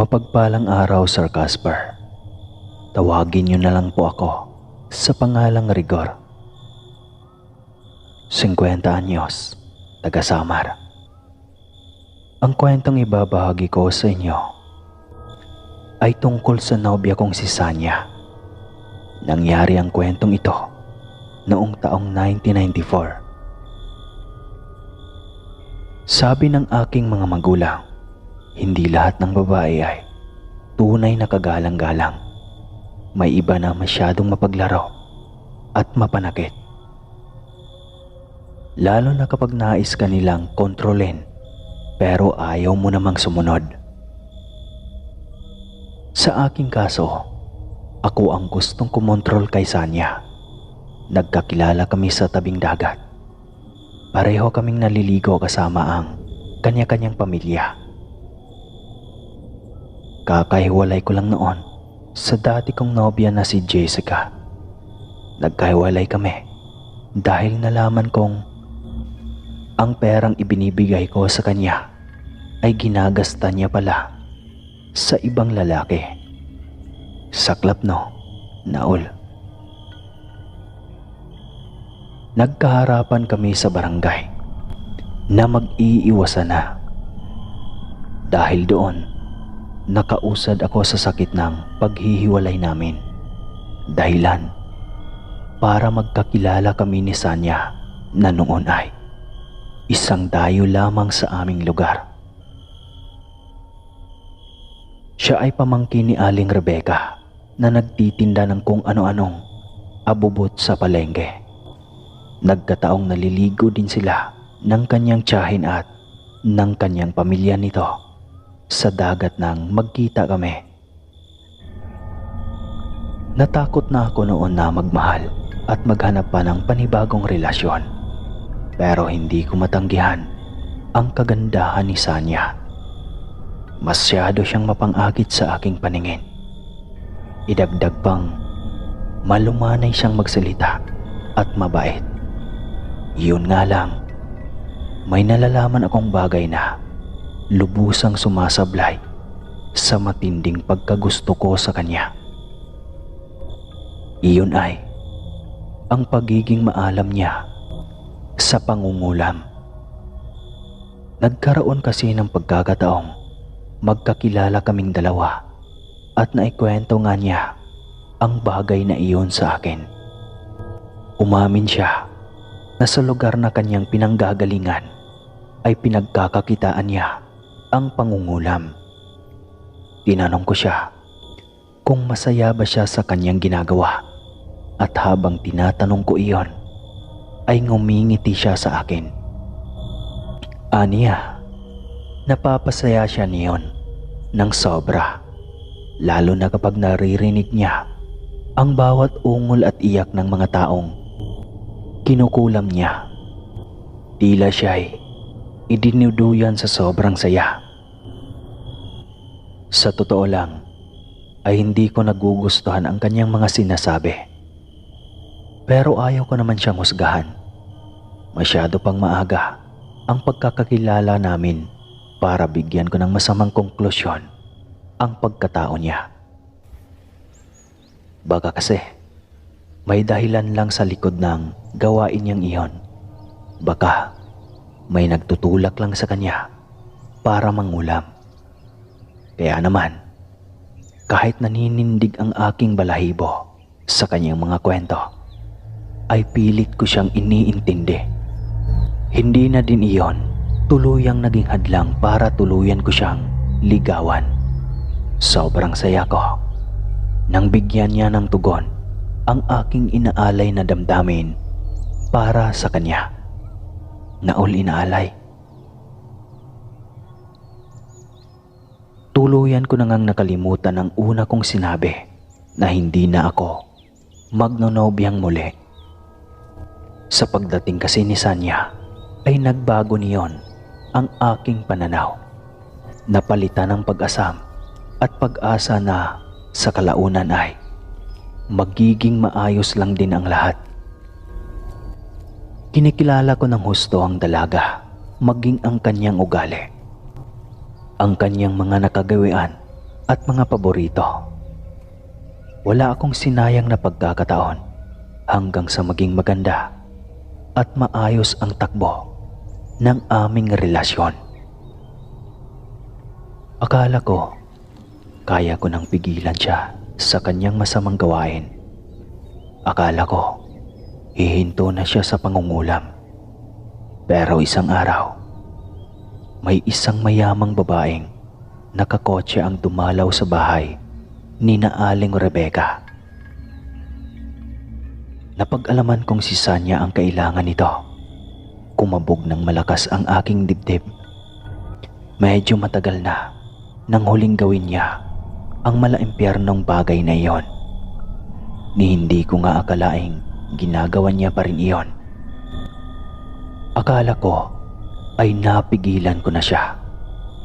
Mapagpalang araw, Sir Casper. Tawagin niyo na lang po ako sa pangalang Rigor. 50 anyos, taga Samar. Ang kwentong ibabahagi ko sa inyo ay tungkol sa nobya kong si Sanya. Nangyari ang kwentong ito noong taong 1994. Sabi ng aking mga magulang, hindi lahat ng babae ay tunay na kagalang-galang. May iba na masyadong mapaglaro at mapanakit. Lalo na kapag nais ka nilang kontrolin pero ayaw mo namang sumunod. Sa aking kaso, ako ang gustong kumontrol kay Sanya. Nagkakilala kami sa tabing dagat. Pareho kaming naliligo kasama ang kanya-kanyang pamilya. Kakahiwalay ko lang noon sa dati kong nobya na si Jessica. Nagkahiwalay kami dahil nalaman kong ang perang ibinibigay ko sa kanya ay ginagasta niya pala sa ibang lalaki. Saklap no, Naul. Nagkaharapan kami sa barangay na mag-iiwasan na. Dahil doon, nakausad ako sa sakit ng paghihiwalay namin. Dahilan para magkakilala kami ni Sanya na noon ay isang dayo lamang sa aming lugar. Siya ay pamangkin ni Aling Rebecca na nagtitinda ng kung ano-anong abubot sa palengke. Nagkataong naliligo din sila ng kanyang tiyahin at ng kanyang pamilya nito sa dagat nang magkita kami. Natakot na ako noon na magmahal at maghanap pa ng panibagong relasyon. Pero hindi ko matanggihan ang kagandahan ni Sanya. Masyado siyang mapang-akit sa aking paningin. Idagdag pang malumanay siyang magsalita at mabait. Yun nga lang, may nalalaman akong bagay na lubusang sumasablay sa matinding pagkagusto ko sa kanya. Iyon ay ang pagiging maalam niya sa pangungulam. Nagkaroon kasi ng pagkakataong magkakilala kaming dalawa at naikwento nga niya ang bagay na iyon sa akin. Umamin siya na sa lugar na kanyang pinanggagalingan ay pinagkakakitaan niya ang pangungulam. Tinanong ko siya kung masaya ba siya sa kanyang ginagawa at habang tinatanong ko iyon ay ngumingiti siya sa akin. Aniya, napapasaya siya niyon ng sobra, lalo na kapag naririnig niya ang bawat ungol at iyak ng mga taong kinukulam niya. Tila siya'y idinuduyan sa sobrang saya. Sa totoo lang, ay hindi ko nagugustuhan ang kanyang mga sinasabi. Pero ayaw ko naman siyang husgahan. Masyado pang maaga ang pagkakakilala namin para bigyan ko ng masamang konklusyon ang pagkatao niya. Baka kasi may dahilan lang sa likod ng gawain niyang iyon. Baka may nagtutulak lang sa kanya para mangulam. Kaya naman, kahit naninindig ang aking balahibo sa kanyang mga kwento, ay pilit ko siyang iniintindi. Hindi na din iyon tuluyang naging hadlang para tuluyan ko siyang ligawan. Sobrang saya ko nang bigyan niya ng tugon ang aking inaalay na damdamin para sa kanya. Naul, inaalay. Tuluyan ko na ngang nakalimutan ang una kong sinabi na hindi na ako magnonobyang muli. Sa pagdating kasi ni Sanya ay nagbago niyon ang aking pananaw. Napalitan ng pag-asam at pag-asa na sa kalaunan ay magiging maayos lang din ang lahat. Kinikilala ko ng husto ang dalaga, maging ang kanyang ugali. Ang kanyang mga nakagawian at mga paborito. Wala akong sinayang na pagkakataon hanggang sa maging maganda at maayos ang takbo ng aming relasyon. Akala ko kaya ko nang pigilan siya sa kanyang masamang gawain. Akala ko hihinto na siya sa pangungulam. Pero isang araw, may isang mayamang babaeng nakakotse ang dumalaw sa bahay ni na Aling Rebecca. Napag-alaman kong si Sanya ang kailangan nito. Kumabog ng malakas ang aking dibdib. Medyo matagal na nang huling gawin niya ang malaimpyernong bagay na iyon. Ni hindi ko nga akalaing ginagawa niya pa rin iyon. Akala ko ay napigilan ko na siya,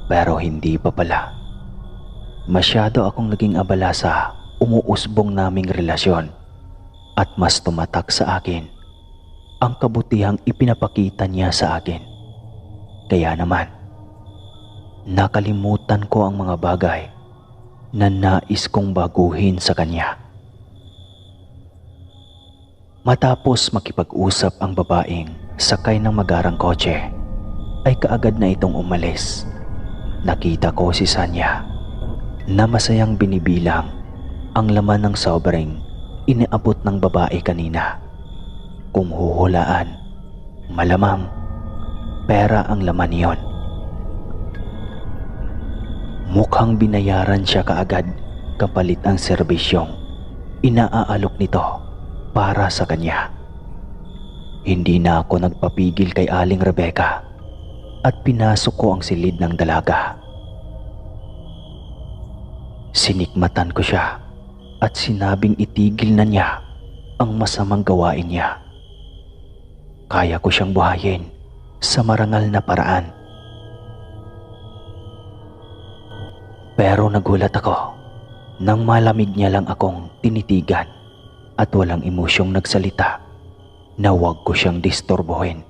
pero hindi pa pala. Masyado akong naging abala sa umuusbong naming relasyon at mas tumatak sa akin ang kabutihang ipinapakita niya sa akin. Kaya naman, nakalimutan ko ang mga bagay na nais kong baguhin sa kanya. Matapos makipag-usap ang babaeng sakay ng magarang kotse, ay kaagad na itong umalis. Nakita ko si Sanya na masayang binibilang ang laman ng sobrang iniabot ng babae kanina. Kung huhulaan, malamang pera ang laman niyon. Mukhang binayaran siya kaagad kapalit ang serbisyong inaalok nito para sa kanya. Hindi na ako nagpapigil kay Aling Rebecca at pinasok ko ang silid ng dalaga. Sinikmatan ko siya at sinabing itigil na niya ang masamang gawain niya. Kaya ko siyang buhayin sa marangal na paraan. Pero nagulat ako nang malamig niya lang akong tinitigan at walang emosyong nagsalita na huwag ko siyang disturbohin.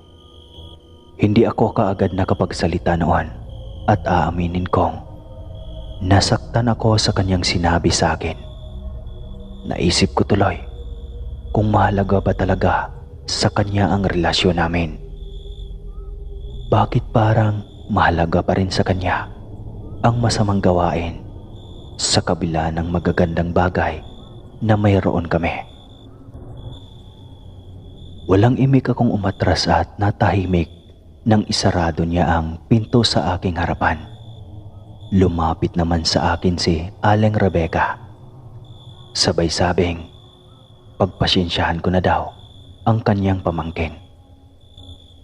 Hindi ako kaagad nakapagsalita noon at aaminin kong nasaktan ako sa kanyang sinabi sa akin. Naisip ko tuloy kung mahalaga ba talaga sa kanya ang relasyon namin. Bakit parang mahalaga pa rin sa kanya ang masamang gawain sa kabila ng magagandang bagay na mayroon kami? Walang imik akong umatras at natahimik nang isarado niya ang pinto sa aking harapan. Lumapit naman sa akin si Aling Rebecca. Sabay sabing pagpasensyahan ko na daw ang kanyang pamangkin.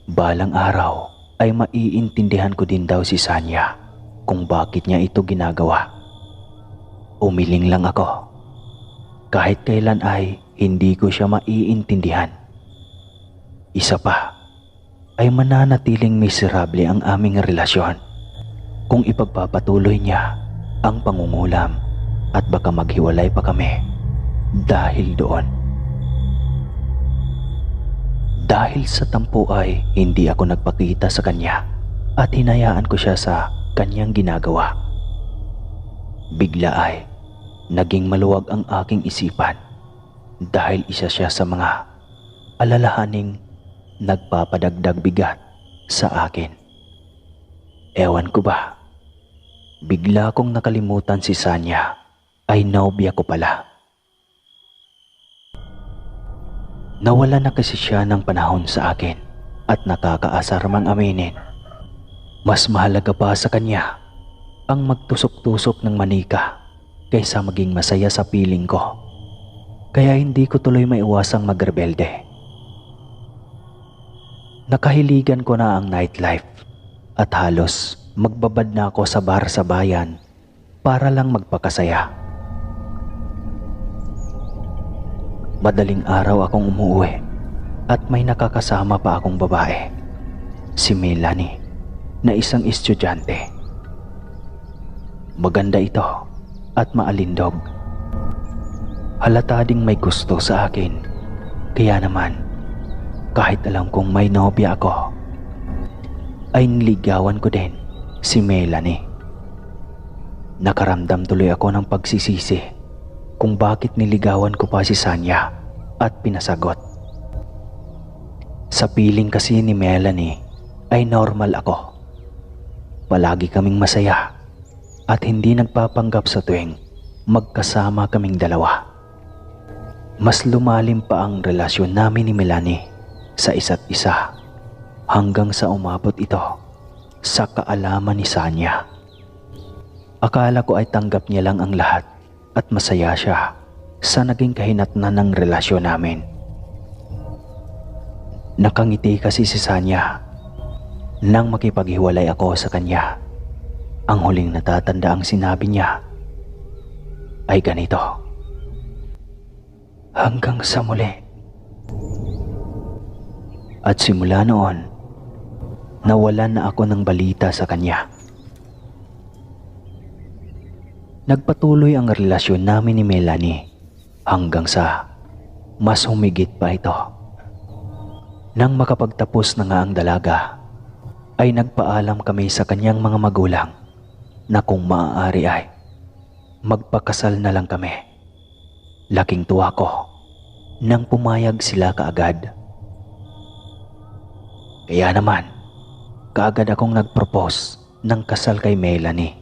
Balang araw ay maiintindihan ko din daw si Sanya kung bakit niya ito ginagawa. Umiling lang ako. Kahit kailan ay hindi ko siya maiintindihan. Isa pa, ay mananatiling miserable ang aming relasyon kung ipagpapatuloy niya ang pangungulam at baka maghiwalay pa kami dahil doon. Dahil sa tampo ay hindi ako nagpakita sa kanya at hinayaan ko siya sa kanyang ginagawa. Bigla ay naging maluwag ang aking isipan dahil isa siya sa mga alalahaning nagpapadagdag bigat sa akin. Ewan ko ba, bigla kong nakalimutan si Sanya ay nobya ko pala. Nawala na kasi siya ng panahon sa akin at nakakaasar mang aminin. Mas mahalaga pa sa kanya ang magtusok-tusok ng manika kaysa maging masaya sa piling ko. Kaya hindi ko tuloy maiwasang magrebelde. Nakahiligan ko na ang nightlife at halos magbabad na ako sa bar sa bayan para lang magpakasaya. Madaling araw akong umuwi at may nakakasama pa akong babae, si Melanie, na isang estudyante. Maganda ito at maalindog. Halata ding may gusto sa akin, kaya naman kahit alam kong may nobya ako, ay niligawan ko din si Melanie. Nakaramdam tuloy ako ng pagsisisi kung bakit niligawan ko pa si Sanya at pinasagot. Sa piling kasi ni Melanie ay normal ako. Palagi kaming masaya at hindi nagpapanggap sa tuwing magkasama kaming dalawa. Mas lumalim pa ang relasyon namin ni Melanie sa isa't isa hanggang sa umabot ito sa kaalaman ni Sanya. Akala ko ay tanggap niya lang ang lahat at masaya siya sa naging kahinatnan ng relasyon namin. Nakangiti kasi si Sanya nang makipaghiwalay ako sa kanya. Ang huling natatanda ang sinabi niya ay ganito: "Hanggang sa muli." At simula noon, nawalan na ako ng balita sa kanya. Nagpatuloy ang relasyon namin ni Melanie hanggang sa mas humigit pa ito. Nang makapagtapos na nga ang dalaga, ay nagpaalam kami sa kanyang mga magulang na kung maaari ay magpakasal na lang kami. Laking tuwa ko nang pumayag sila kaagad. Kaya naman, kaagad akong nag-propose ng kasal kay Melanie.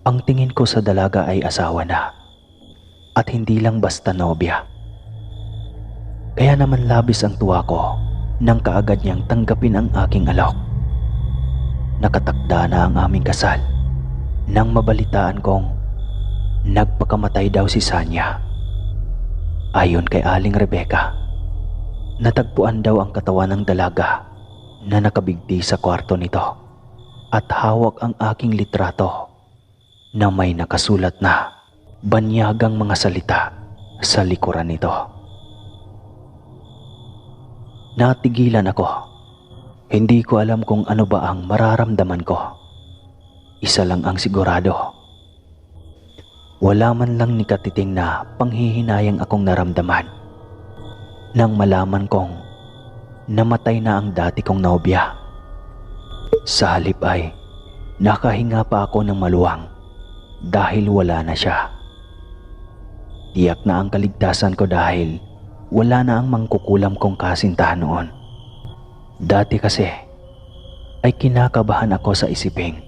Ang tingin ko sa dalaga ay asawa na at hindi lang basta nobya. Kaya naman labis ang tuwa ko nang kaagad niyang tanggapin ang aking alok. Nakatakda na ang aming kasal nang mabalitaan kong nagpakamatay daw si Sanya. Ayon kay Aling Rebecca, natagpuan daw ang katawan ng dalaga na nakabigti sa kwarto nito at hawak ang aking litrato na may nakasulat na banyagang mga salita sa likuran nito. Natigilan ako. Hindi ko alam kung ano ba ang mararamdaman ko. Isa lang ang sigurado. Wala man lang ni katiting na panghihinayang akong naramdaman nang malaman kong namatay na ang dati kong nobya. Sa halip ay nakahinga pa ako ng maluwang dahil wala na siya. Tiyak na ang kaligtasan ko dahil wala na ang mangkukulam kong kasintahan noon. Dati kasi ay kinakabahan ako sa isiping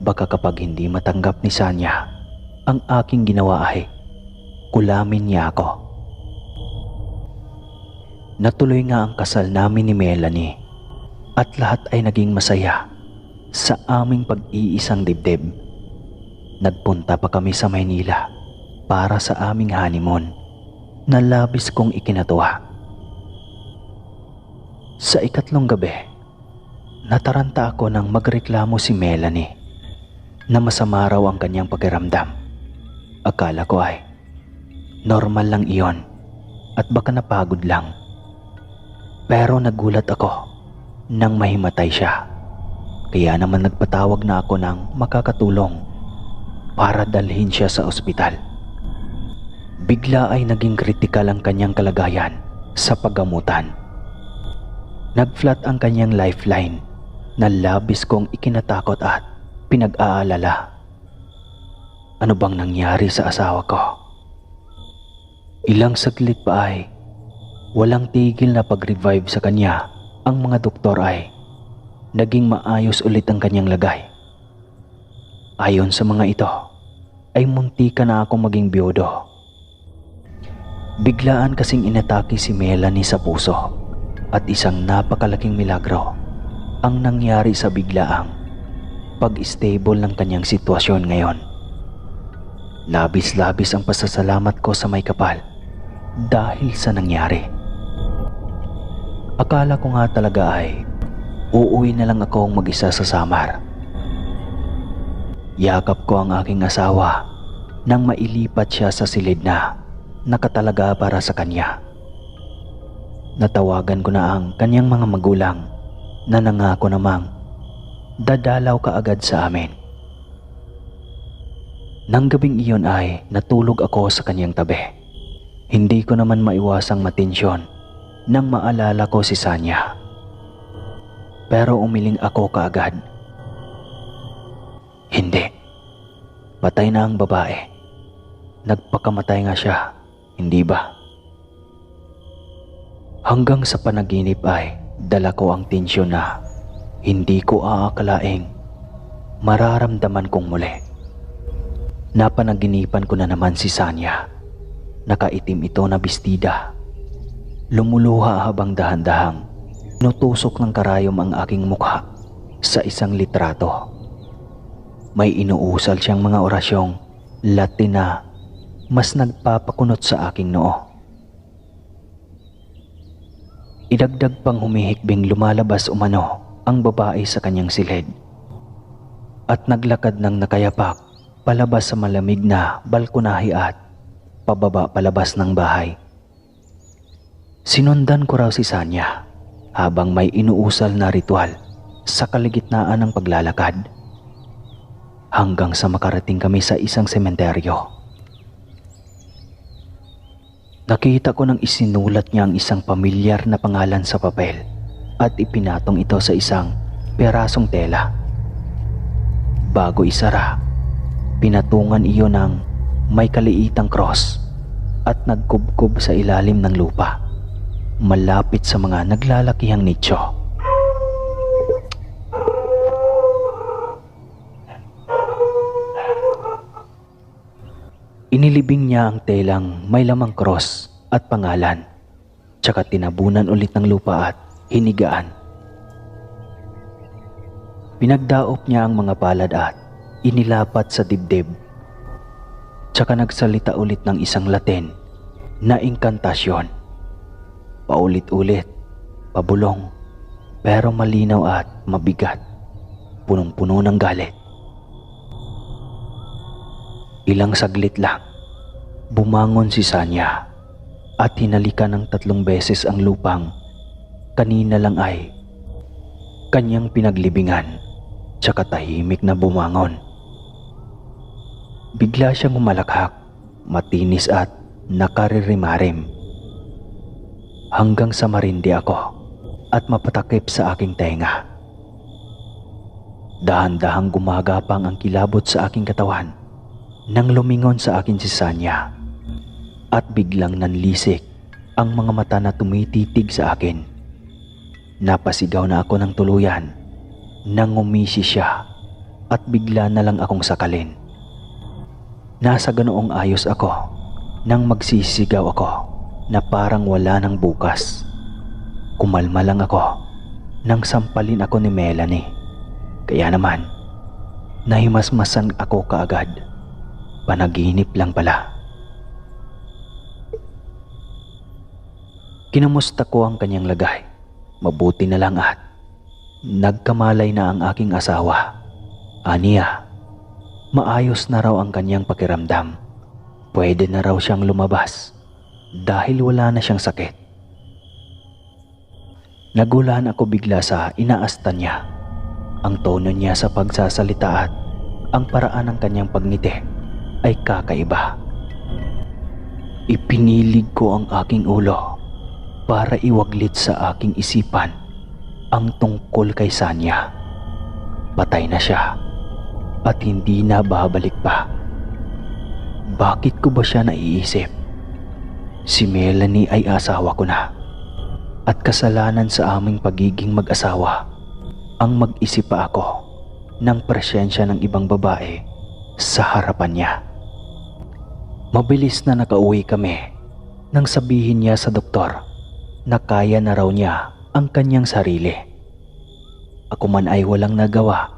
baka kapag hindi matanggap ni Sanya ang aking ginawa ay kulamin niya ako. Natuloy nga ang kasal namin ni Melanie at lahat ay naging masaya sa aming pag-iisang dibdib. Nagpunta pa kami sa Maynila para sa aming honeymoon na labis kong ikinatuwa. Sa ikatlong gabi, nataranta ako nang magreklamo si Melanie na masama raw ang kanyang pakiramdam. Akala ko ay normal lang iyon at baka napagod lang. Pero nagulat ako nang mahimatay siya. Kaya naman nagpatawag na ako ng makakatulong para dalhin siya sa ospital. Bigla ay naging kritikal ang kanyang kalagayan sa paggamutan. Nag-flat ang kanyang lifeline na labis kong ikinatakot at pinag-aalala. Ano bang nangyari sa asawa ko? Ilang saglit pa ay walang tigil na pag-revive sa kanya. Ang mga doktor ay naging maayos ulit ang kanyang lagay. Ayon sa mga ito, ay muntika na akong maging biyodo. Biglaan kasing inatake si Melanie sa puso at isang napakalaking milagro ang nangyari sa biglaang pag-stable ng kanyang sitwasyon ngayon. Labis-labis ang pasasalamat ko sa may kapal dahil sa nangyari. Akala ko nga talaga ay uuwi na lang akong mag-isa sa Samar. Yakap ko ang aking asawa nang mailipat siya sa silid na nakatalaga para sa kanya. Natawagan ko na ang kanyang mga magulang na nangako namang dadalaw kaagad sa amin. Nang gabing iyon ay natulog ako sa kanyang tabi. Hindi ko naman maiwasang matensyon nang maalala ko si Sanya. Pero umiling ako kaagad. Hindi. Patay na ang babae. Nagpakamatay nga siya, hindi ba? Hanggang sa panaginip ay dala ko ang tensyon na hindi ko aakalaing mararamdaman kong muli. Napanaginipan ko na naman si Sanya. Nakaitim ito na bestida. Lumuluha habang dahan-dahang nutusok ng karayom ang aking mukha sa isang litrato. May inuusal siyang mga orasyong Latin na mas nagpapakunot sa aking noo. Idagdag pang humihikbing lumalabas umano ang babae sa kanyang silid at naglakad ng nakayapak palabas sa malamig na balkonahe at pababa palabas ng bahay. Sinundan ko raw si Sanya habang may inuusal na ritual sa kaligitnaan ng paglalakad hanggang sa makarating kami sa isang sementeryo. Nakita ko nang isinulat niya ang isang pamilyar na pangalan sa papel at ipinatong ito sa isang perasong tela. Bago isara, pinatungan iyon ng may kaliitang cross at nagkubkob sa ilalim ng lupa, malapit sa mga naglalakihang nicho. Inilibing niya ang telang may lamang cross at pangalan, tsaka tinabunan ulit ng lupa at hinigaan. Pinagdaop niya ang mga palad at inilapat sa dibdib, tsaka nagsalita ulit ng isang Latin na inkantasyon. Paulit-ulit, pabulong, pero malinaw at mabigat, punong-puno ng galit. Ilang saglit lang, bumangon si Sanya at hinalikan ng 3 beses ang lupang kanina lang ay kanyang pinaglibingan, tsaka tahimik na bumangon. Bigla siyang umalakhak, matinis at nakaririmarim, hanggang sa marindi ako at mapatakip sa aking tenga. Dahan-dahang gumagapang ang kilabot sa aking katawan nang lumingon sa akin si Sanya at biglang nanlisik ang mga mata na tumititig sa akin. Napasigaw na ako ng tuluyan nang umisi siya at bigla na lang akong sakalin. Nasa ganoong ayos ako nang magsisigaw ako na parang wala ng bukas. Kumalma lang ako nang sampalin ako ni Melanie. Kaya naman, nahimasmasan ako kaagad. Panaginip lang pala. Kinamusta ko ang kanyang lagay. Mabuti na lang at nagkamalay na ang aking asawa. Aniya, maayos na raw ang kanyang pakiramdam. Pwede na raw siyang lumabas dahil wala na siyang sakit. Nagulan ako bigla sa inaasta niya. Ang tono niya sa pagsasalita at ang paraan ng kanyang pagngiti ay kakaiba. Ipinilig ko ang aking ulo para iwaglit sa aking isipan ang tungkol kay Sanya. Patay na siya at hindi na babalik pa. Bakit ko ba siya naiisip? Si Melanie ay asawa ko na at kasalanan sa aming pagiging mag-asawa ang mag-isip pa ako ng presensya ng ibang babae sa harapan niya. Mabilis na nakauwi kami nang sabihin niya sa doktor na kaya na raw niya ang kanyang sarili. Ako man ay walang nagawa,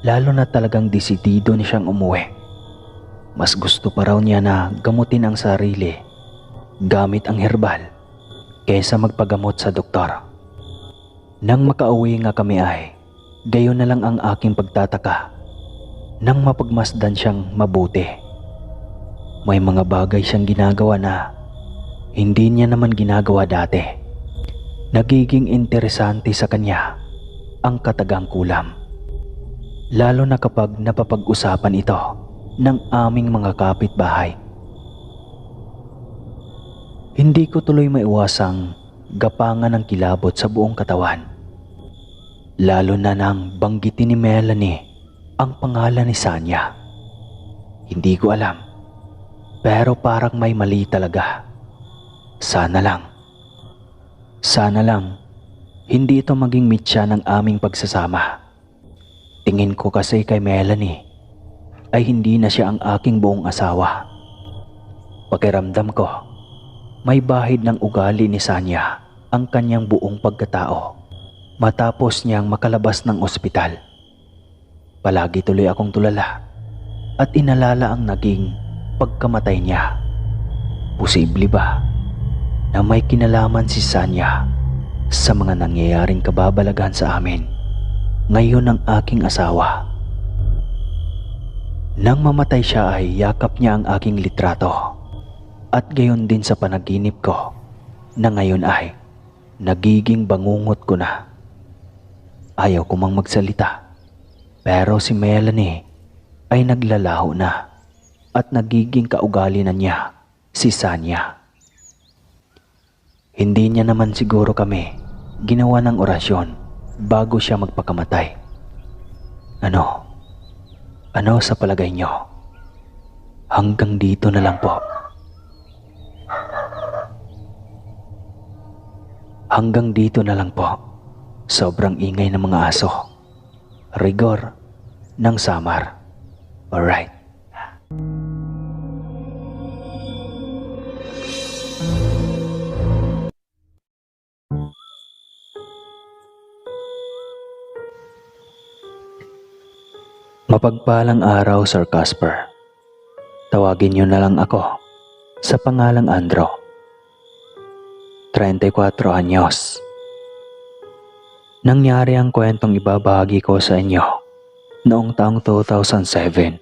lalo na talagang desidido na siyang umuwi. Mas gusto pa raw niya na gamutin ang sarili gamit ang herbal kaysa magpagamot sa doktor. Nang makauwi nga kami ay gayon na lang ang aking pagtataka nang mapagmasdan siyang mabuti. May mga bagay siyang ginagawa na hindi niya naman ginagawa dati. Nagiging interesante sa kanya ang katagang kulam, lalo na kapag napapag-usapan ito ng aming mga kapitbahay. Hindi ko tuloy maiwasang gapangan ng kilabot sa buong katawan, lalo na nang banggitin ni Melanie ang pangalan ni Sanya. Hindi ko alam, pero parang may mali talaga. Sana lang, hindi ito maging mitya ng aming pagsasama. Tingin ko kasi kay Melanie ay hindi na siya ang aking buong asawa. Pakiramdam ko, may bahid ng ugali ni Sanya ang kanyang buong pagkatao matapos niyang makalabas ng ospital. Palagi tuloy akong tulala at inalala ang naging pagkamatay niya. Posible ba na may kinalaman si Sanya sa mga nangyayaring kababalaghan sa amin ngayon ng aking asawa? Nang mamatay siya ay yakap niya ang aking litrato at gayon din sa panaginip ko na ngayon ay nagiging bangungot ko na. Ayaw ko mang magsalita, pero si Melanie ay naglalaho na at nagiging kaugali na niya si Sanya. Hindi niya naman siguro kami ginawa ng orasyon bago siya magpakamatay. Ano sa palagay niyo? Hanggang dito na lang po. Hanggang dito na lang po. Sobrang ingay ng mga aso. Rigor ng Samar. Alright. Mapagpalang araw, Sir Casper. Tawagin niyo na lang ako sa pangalang Andro. 34 anyos. Nangyari ang kwentong ibabahagi ko sa inyo noong taong 2007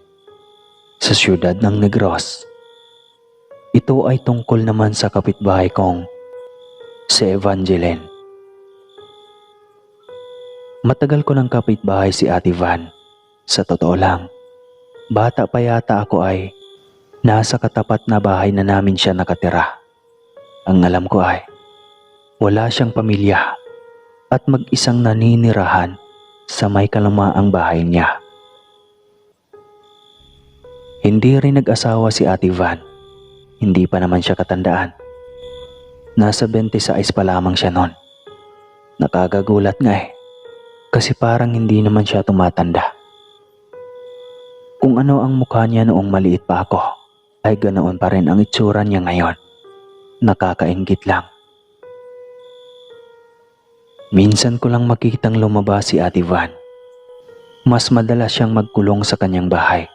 sa siyudad ng Negros. Ito ay tungkol naman sa kapitbahay kong si Evangeline. Matagal ko ng kapitbahay si Ate Van. Sa totoo lang, bata pa yata ako ay nasa katapat na bahay na namin siya nakatira. Ang alam ko ay wala siyang pamilya at mag-isang naninirahan sa may kalamaang bahay niya. Hindi rin nag-asawa si Ate Van. Hindi pa naman siya katandaan. Nasa 26 pa lamang siya noon. Nakagagulat nga kasi parang hindi naman siya tumatanda. Kung ano ang mukha niya noong maliit pa ako, ay ganoon pa rin ang itsura niya ngayon. Nakakainggit lang. Minsan ko lang makitang lumabas si Ate Van. Mas madalas siyang magkulong sa kanyang bahay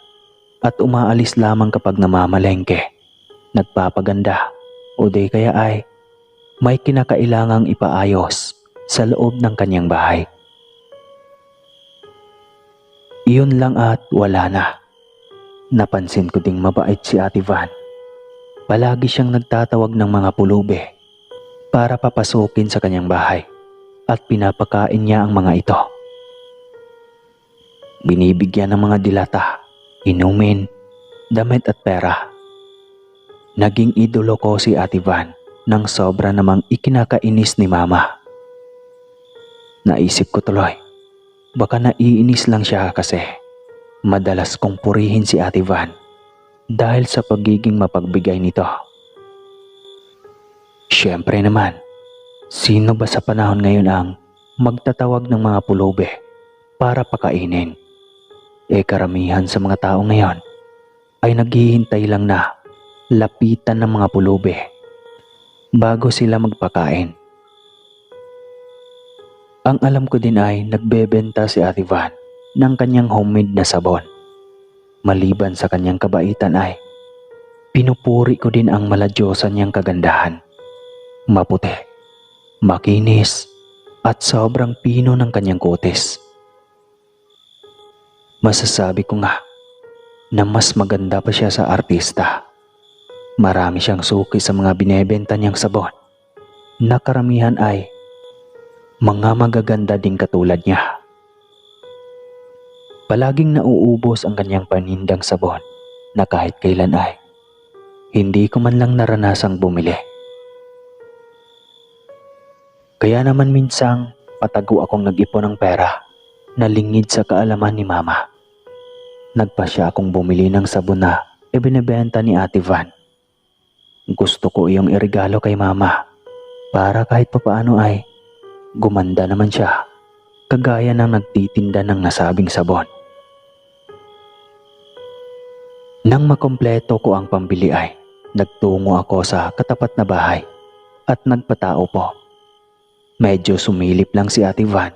at umaalis lamang kapag namamalengke, nagpapaganda o di kaya ay may kinakailangang ipaayos sa loob ng kanyang bahay. Iyon lang at wala na. Napansin ko ding mabait si Ate Van. Palagi siyang nagtatawag ng mga pulube para papasukin sa kanyang bahay at pinapakain niya ang mga ito. Binibigyan ng mga dilata, inumin, damit at pera. Naging idolo ko si Ate Van nang sobra namang ikinakainis ni Mama. Naisip ko tuloy, baka naiinis lang siya kasi madalas kong purihin si Ate Van dahil sa pagiging mapagbigay nito. Siyempre naman, sino ba sa panahon ngayon ang magtatawag ng mga pulube para pakainin? Karamihan sa mga tao ngayon ay naghihintay lang na lapitan ng mga pulube bago sila magpakain. Ang alam ko din ay nagbebenta si Ate Van ng kanyang homemade na sabon. Maliban sa kanyang kabaitan ay pinupuri ko din ang maladyosa niyang kagandahan. Maputi, makinis at sobrang pino ng kanyang kutis. Masasabi ko nga na mas maganda pa siya sa artista. Marami siyang suki sa mga binebenta niyang sabon na karamihan ay mga magaganda ding katulad niya. Palaging nauubos ang kanyang panindang sabon na kahit kailan ay hindi ko man lang naranasang bumili. Kaya naman minsang patago akong nag-ipon ng pera na lingid sa kaalaman ni Mama. Nagpasya akong bumili ng sabon na ibinebenta ni Ate Van. Gusto ko iyong iregalo kay Mama para kahit papaano ay gumanda naman siya, kagaya ng nagtitinda ng nasabing sabon. Nang makompleto ko ang pambili ay nagtungo ako sa katapat na bahay at nagpatao po. Medyo sumilip lang si Ate Van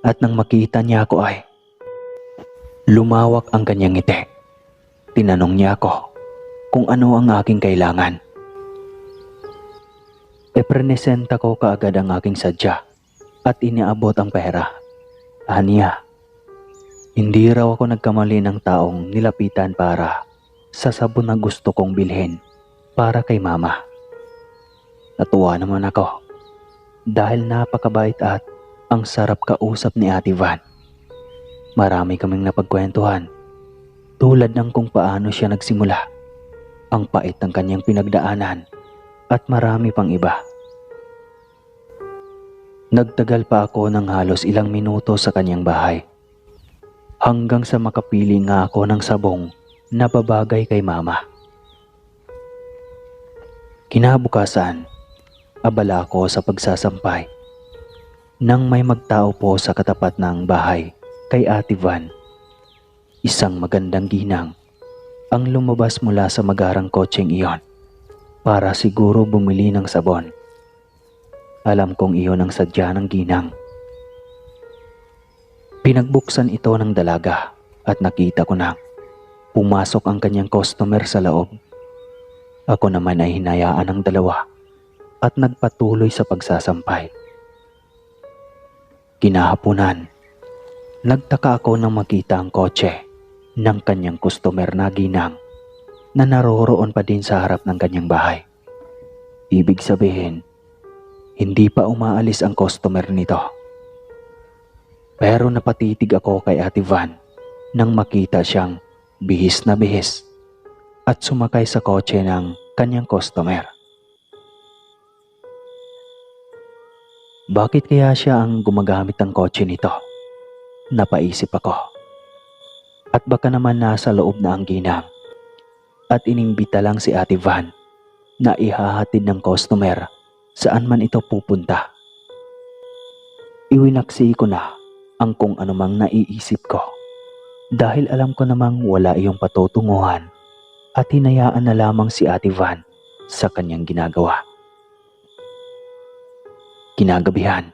at nang makita niya ako ay lumawak ang kanyang ngiti. Tinanong niya ako kung ano ang aking kailangan. Ipresenta ko kaagad ang aking sadya at iniabot ang pera. Aniya, hindi raw ako nagkamali ng taong nilapitan para sa sabon na gusto kong bilhin para kay Mama. Natuwa naman ako dahil napakabait at ang sarap kausap ni Ate Van. Marami kaming napagkwentuhan tulad ng kung paano siya nagsimula, ang pait ng kanyang pinagdaanan at marami pang iba. Nagtagal pa ako ng halos ilang minuto sa kanyang bahay hanggang sa makapili nga ako ng sabong na babagay kay Mama. Kinabukasan, abala ako sa pagsasampay nang may magtao po sa katapat ng bahay kay Ate Van. Isang magandang ginang ang lumabas mula sa magarang kotseng iyon para siguro bumili ng sabon. Alam kong iyon ang sadya ng ginang. Pinagbuksan ito ng dalaga at nakita ko na pumasok ang kanyang customer sa loob. Ako naman ay hinayaan ng dalawa at nagpatuloy sa pagsasampay. Kinahapunan, nagtaka ako nang makita ang kotse ng kanyang customer na ginang na naroroon pa din sa harap ng kanyang bahay. Ibig sabihin, hindi pa umaalis ang customer nito. Pero napatitig ako kay Ate Van nang makita siyang bihis na bihis at sumakay sa kotse ng kanyang customer. Bakit kaya siya ang gumagamit ng kotse nito? Napaisip ako. At baka naman nasa loob na ang ginang at inimbita lang si Ate Van na ihahatid ng customer saan man ito pupunta. Iwinaksi ko na ang kung anumang naiisip ko dahil alam ko namang wala iyong patutunguhan at hinayaan na lamang si Ate Van sa kanyang ginagawa. Kinagabihan,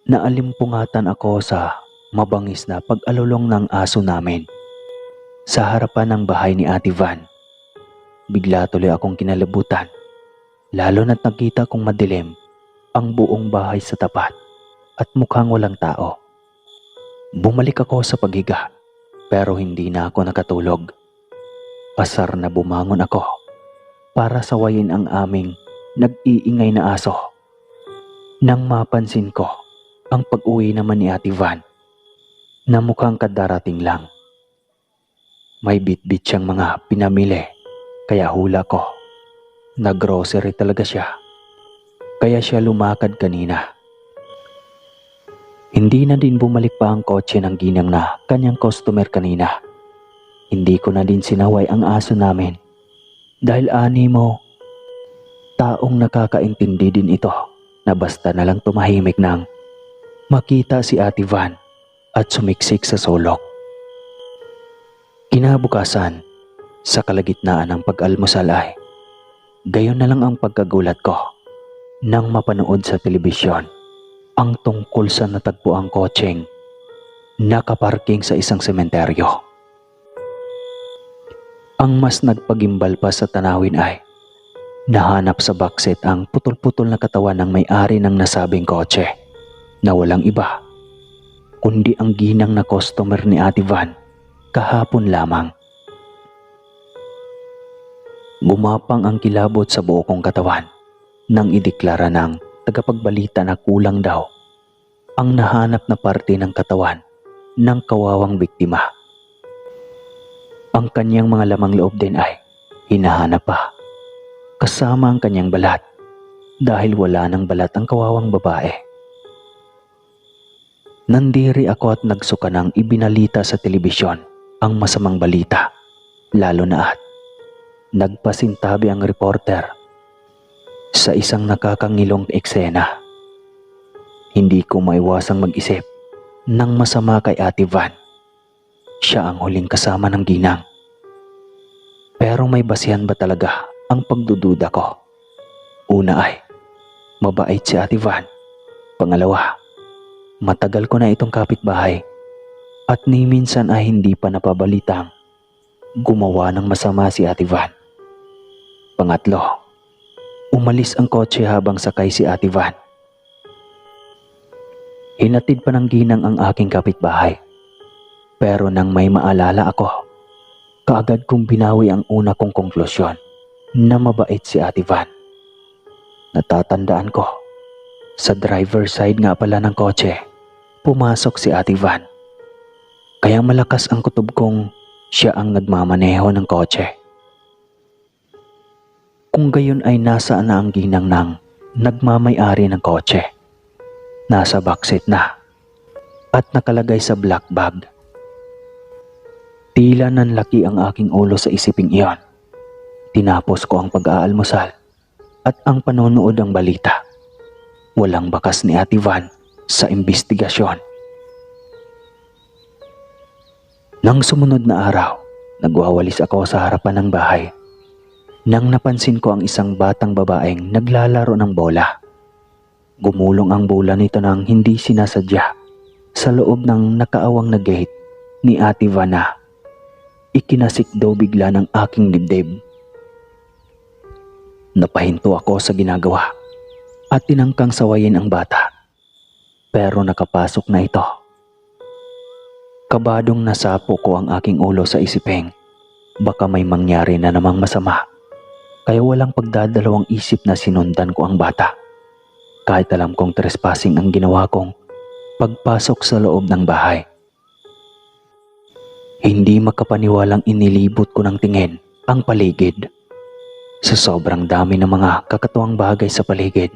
naalimpungatan ako sa mabangis na pag-alulong ng aso namin sa harapan ng bahay ni Ate Van. Bigla tuloy akong kinalabutan, lalo na't nakita kong madilim ang buong bahay sa tapat at mukhang walang tao. Bumalik ako sa paghiga pero hindi na ako nakatulog. Asar na bumangon ako para sawayin ang aming nag-iingay na aso. Nang mapansin ko ang pag-uwi naman ni Ate Van na mukhang kadarating lang. May bit-bit siyang mga pinamili kaya hula ko na grocery talaga siya. Kaya siya lumakad kanina. Hindi na din bumalik pa ang kotse ng ginang na kanyang customer kanina. Hindi ko na din sinaway ang aso namin dahil animo taong nakakaintindi din ito na basta na lang tumahimik nang makita si Ate Van at sumiksik sa sulok. Kinabukasan, sa kalagitnaan ng pag-almusal ay gayon na lang ang pagkagulat ko nang mapanood sa telebisyon ang tungkol sa natagpuang kotseng nakaparking sa isang sementeryo. Ang mas nagpagimbal pa sa tanawin ay nahanap sa bakset ang putol-putol na katawan ng may-ari ng nasabing kotse na walang iba kundi ang ginang na customer ni Ate Van kahapon lamang. Gumapang ang kilabot sa buo kong katawan nang ideklara ng tagapagbalita na kulang daw ang nahanap na parte ng katawan ng kawawang biktima. Ang kanyang mga lamang loob din ay hinahanap pa, kasama ang kanyang balat dahil wala ng balat ang kawawang babae. Nandiri ako at nagsuka ng ibinalita sa telebisyon ang masamang balita, lalo na at nagpasintabi ang reporter sa isang nakakangilong eksena. Hindi ko maiwasang mag-isip ng masama kay Ate Van. Siya ang huling kasama ng ginang. Pero may basihan ba talaga ang pagdududa ko? Una ay, mabait si Ate Van. Pangalawa, matagal ko na itong kapitbahay at ni minsan ay hindi pa napabalitang gumawa ng masama si Ate Van. Pangatlo, umalis ang kotse habang sakay si Ate Van. Hinatid pa ng ginang ang aking kapitbahay. Pero nang may maalala ako, kaagad kong binawi ang una kong konklusyon na mabait si Ate Van. Natatandaan ko, sa driver side nga pala ng kotse, pumasok si Ate Van. Kaya malakas ang kutob kong siya ang nagmamaneho ng kotse. Kung gayon ay nasaan na ang ginang ng nagmamay-ari ng kotse. Nasa backseat na at nakalagay sa black bag. Tila nanlaki ang aking ulo sa isiping iyon. Tinapos ko ang pag-aalmusal at ang panonood ng balita. Walang bakas ni Ate Van sa imbestigasyon. Nang sumunod na araw, nagwawalis ako sa harapan ng bahay nang napansin ko ang isang batang babaeng naglalaro ng bola. Gumulong ang bola nito nang hindi sinasadya sa loob ng nakaawang na gate ni Ate Van na ikinasik daw bigla ng aking dibdib. Napahinto ako sa ginagawa at tinangkang sawayin ang bata. Pero nakapasok na ito. Kabadong nasapo ko ang aking ulo sa isiping baka may mangyari na namang masama. Kaya walang pagdadalawang isip na sinundan ko ang bata. Kahit alam kong trespassing ang ginawa kong pagpasok sa loob ng bahay. Hindi makapaniwalang inilibot ko ng tingin ang paligid. Sa sobrang dami ng mga kakatuwang bagay sa paligid,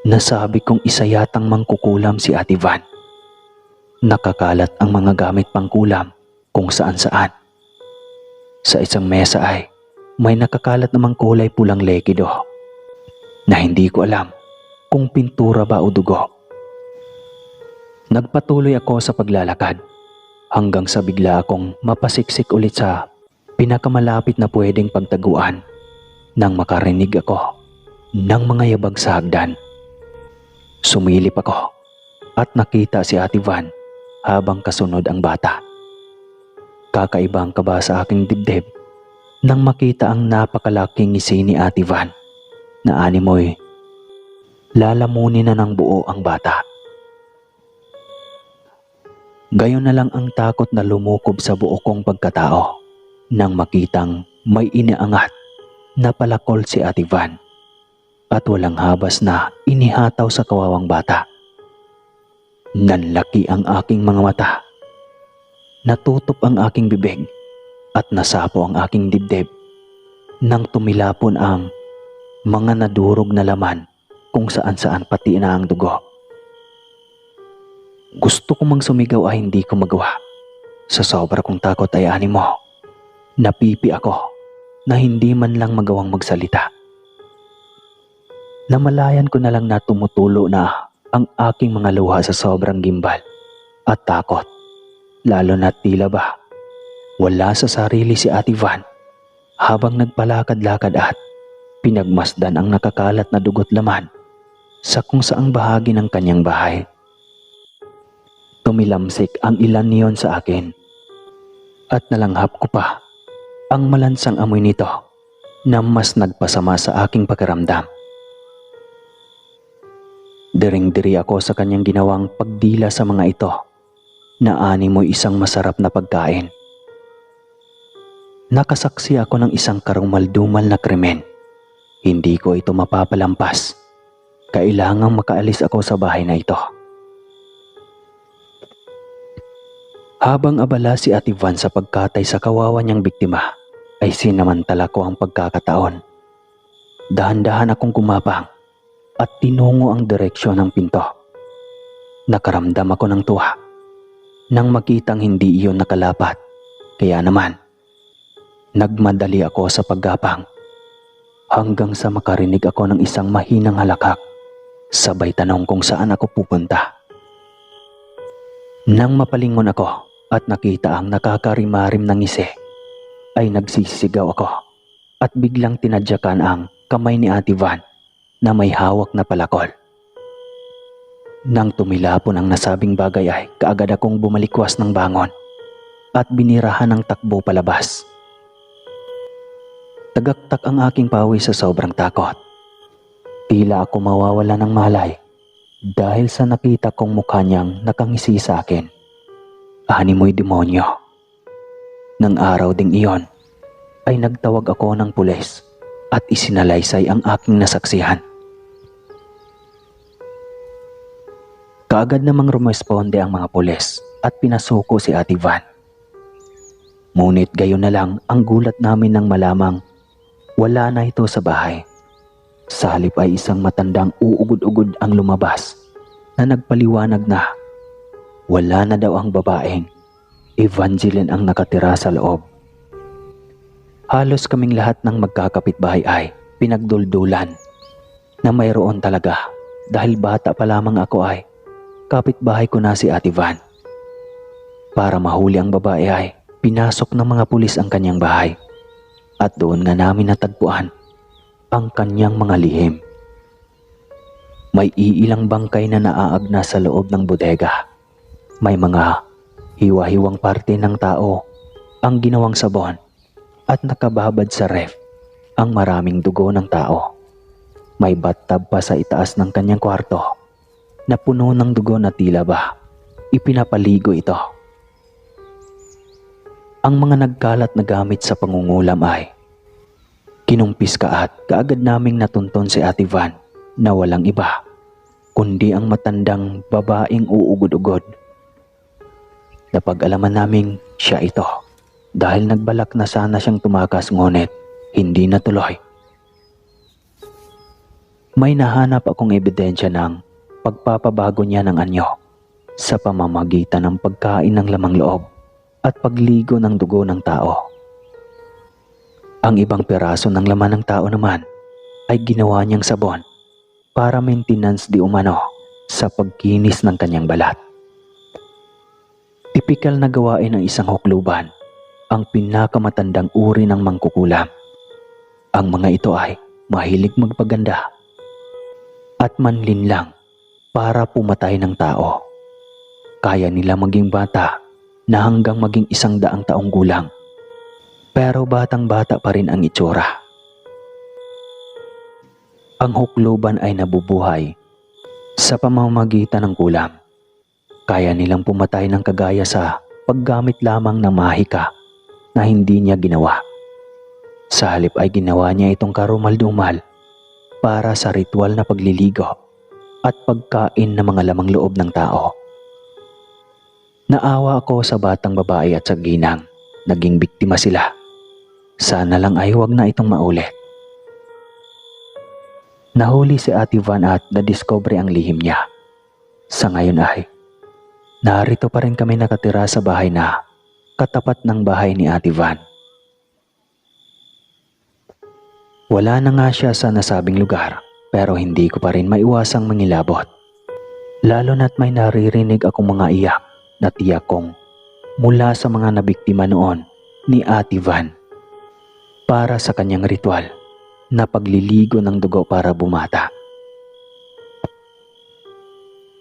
nasabi kong isa yatang mangkukulam si Ate Van. Nakakalat ang mga gamit pangkulam kung saan-saan. Sa isang mesa ay may nakakalat namang kulay pulang lekido na hindi ko alam kung pintura ba o dugo. Nagpatuloy ako sa paglalakad hanggang sa bigla akong mapasiksik ulit sa pinakamalapit na pwedeng pagtaguan nang makarinig ako ng mga yabag sa hagdan. Sumilip ako at nakita si Ate Van habang kasunod ang bata. Kakaiba ang kaba sa aking dibdib nang makita ang napakalaking ngisi ni Ate Van na animoy lalamunin na ng buo ang bata. Gayon na lang ang takot na lumukob sa buo kong pagkatao nang makitang may inaangat na palakol si Ate Van at walang habas na inihataw sa kawawang bata. Nanlaki ang aking mga mata. Natutop ang aking bibig at nasapo ang aking dibdib nang tumilapon ang mga nadurog na laman kung saan-saan pati na ang dugo. Gusto ko mang sumigaw ay hindi ko magawa. Sa sobra kong takot ay animo. Napipi ako na hindi man lang magawang magsalita. Namalayan ko na lang na tumutulo na ang aking mga luha sa sobrang gimbal at takot. Lalo na tila ba wala sa sarili si Ate Van habang nagpalakad-lakad at pinagmasdan ang nakakalat na dugot laman sa kung saang bahagi ng kanyang bahay. Tumilamsik ang ilan niyon sa akin at nalanghap ko pa ang malansang amoy nito na mas nagpasama sa aking pakiramdam. Diring-diri ako sa kanyang ginawang pagdila sa mga ito na animoy isang masarap na pagkain. Nakasaksi ako ng isang karumaldumal na krimen. Hindi ko ito mapapalampas. Kailangang makaalis ako sa bahay na ito. Habang abala si Ate Van sa pagkatay sa kawawa niyang biktima, ay sinamantala ko ang pagkakataon. Dahan-dahan akong gumapang at tinungo ang direksyon ng pinto. Nakaramdam ako ng tuwa nang makitang hindi iyon nakalapat Kaya naman, nagmadali ako sa paggapang hanggang sa makarinig ako ng isang mahinang halakak. Sabay tanong kung saan ako pupunta. Nang mapalingon ako at nakita ang nakakarimarim ng ngisi, ay nagsisigaw ako at biglang tinadyakan ang kamay ni Ate Van na may hawak na palakol. Nang tumilapon ang nasabing bagay ay kaagad akong bumalikwas ng bangon at binirahan ng takbo palabas. Tagaktak ang aking pawis sa sobrang takot. Tila ako mawawala ng malay dahil sa nakita kong mukha niyang nakangisi sa akin. Ani mo'y demonyo. Nang araw ding iyon ay nagtawag ako ng pulis at isinalaysay ang aking nasaksihan. Kaagad namang rumesponde ang mga pulis at pinasuko si Ate Van. Ngunit gayon na lang ang gulat namin nang malamang wala na ito sa bahay. Sa halip ay isang matandang uugod-ugod ang lumabas na nagpaliwanag na wala na daw ang babaeng Evangeline ang nakatira sa loob. Halos kaming lahat ng magkakapitbahay ay pinagduldulan na mayroon talaga dahil bata pa lamang ako ay kapitbahay ko na si Ate Van. Para mahuli ang babae ay pinasok ng mga pulis ang kanyang bahay at doon nga namin natagpuan ang kanyang mga lihim. May iilang bangkay na naaagna sa loob ng bodega. May mga hiwa-hiwang parte ng tao ang ginawang sabon at nakababad sa ref ang maraming dugo ng tao. May bathtub pa sa itaas ng kanyang kwarto na puno ng dugo na tila ba ipinapaligo ito. Ang mga nagkalat na gamit sa pangungulam ay kinumpis ka at kaagad naming natunton si Ate Van na walang iba kundi ang matandang babaeng uugod-ugod. Napag-alaman naming siya ito dahil nagbalak na sana siyang tumakas ngunit hindi natuloy. May nahanap akong ebidensya ng pagpapabago niya ng anyo sa pamamagitan ng pagkain ng lamang loob at pagligo ng dugo ng tao. Ang ibang piraso ng laman ng tao naman ay ginawa niyang sabon para maintenance di umano sa pagkinis ng kanyang balat. Tipikal na gawain ng isang hukluban ang pinakamatandang uri ng mangkukulam. Ang mga ito ay mahilig magpaganda at manlinlang para pumatay ng tao. Kaya nila maging bata na hanggang maging 100 taong gulang. Pero batang-bata pa rin ang itsura. Ang hukluban ay nabubuhay sa pamamagitan ng kulam. Kaya nilang pumatay ng kagaya sa paggamit lamang ng mahika na hindi niya ginawa. Sa halip ay ginawa niya itong karumal-dumal para sa ritual na pagliligo at pagkain ng mga lamang loob ng tao. Naawa ako sa batang babae at sa ginang. Naging biktima sila. Sana lang ay huwag na itong maulit. Nahuli si Ate Van at nadiscover ang lihim niya. Sa ngayon ay narito pa rin kami nakatira sa bahay na katapat ng bahay ni Ate Van. Wala na nga siya sa nasabing lugar pero hindi ko pa rin maiwasang mangilabot. Lalo na't may naririnig akong mga iyak na tiyak kong mula sa mga nabiktima noon ni Ate Van para sa kanyang ritual na pagliligo ng dugo para bumata.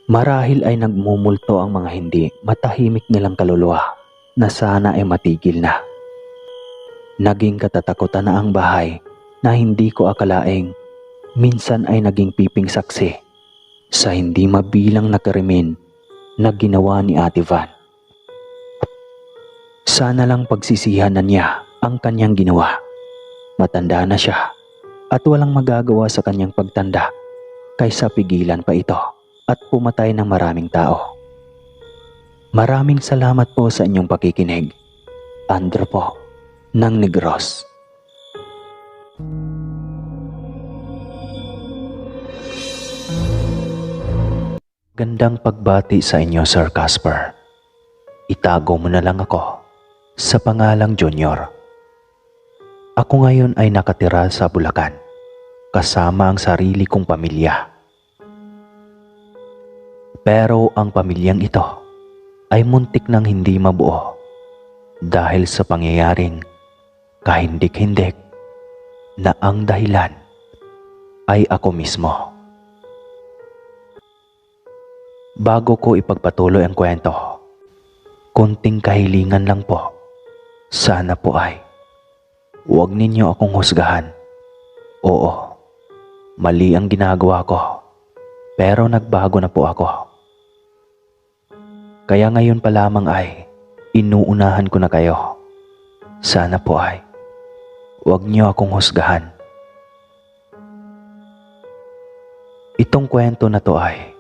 Marahil ay nagmumulto ang mga hindi matahimik nilang kaluluwa na sana ay matigil na. Naging katatakutan na ang bahay na hindi ko akalaing minsan ay naging piping saksi sa hindi mabilang na krimen na ginawa ni Ate Van. Sana lang pagsisihan na niya ang kanyang ginawa. Matanda na siya at walang magagawa sa kanyang pagtanda kaysa pigilan pa ito at pumatay ng maraming tao. Maraming salamat po sa inyong pakikinig. Andrew po ng Negros. Gandang pagbati sa inyo, Sir Casper. Itago mo na lang ako sa pangalang Junior. Ako ngayon ay nakatira sa Bulacan kasama ang sarili kong pamilya. Pero ang pamilyang ito ay muntik nang hindi mabuo dahil sa pangyayaring kahindik-hindik na ang dahilan ay ako mismo. Bago ko ipagpatuloy ang kwento, konting kahilingan lang po. Sana po ay huwag ninyo akong husgahan. Oo, mali ang ginagawa ko, pero nagbago na po ako. Kaya ngayon pa lamang ay inuunahan ko na kayo. Sana po ay huwag niyo akong husgahan. Itong kwento na to ay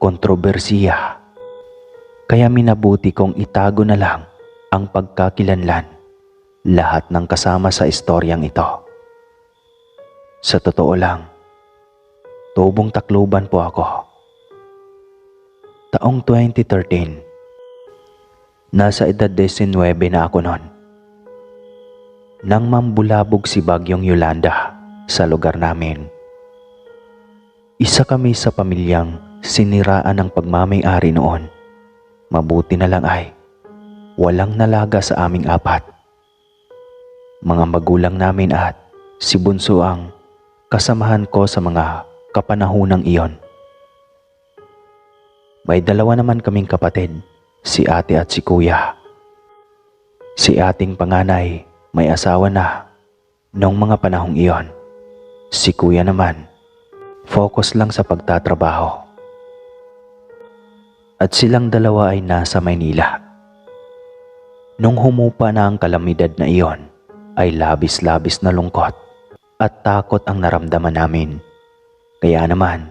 kontrobersiya. Kaya minabuti kong itago na lang ang pagkakilanlan lahat ng kasama sa istoryang ito. Sa totoo lang, tubong Tacloban po ako. Taong 2013, nasa edad 19 na ako noon. Nang mambulabog si Bagyong Yolanda sa lugar namin. Isa kami sa pamilyang siniraan ng pagmamay-ari noon. Mabuti na lang ay walang nalaga sa aming apat. Mga magulang namin at si Bunso ang kasamahan ko sa mga kapanahunang iyon. May dalawa naman kaming kapatid, si ate at si kuya. Si ating panganay may asawa na noong mga panahong iyon. Si kuya naman, focus lang sa pagtatrabaho. At silang dalawa ay nasa Maynila. Nung humupa na ang kalamidad na iyon, ay labis-labis na lungkot at takot ang naramdaman namin. Kaya naman,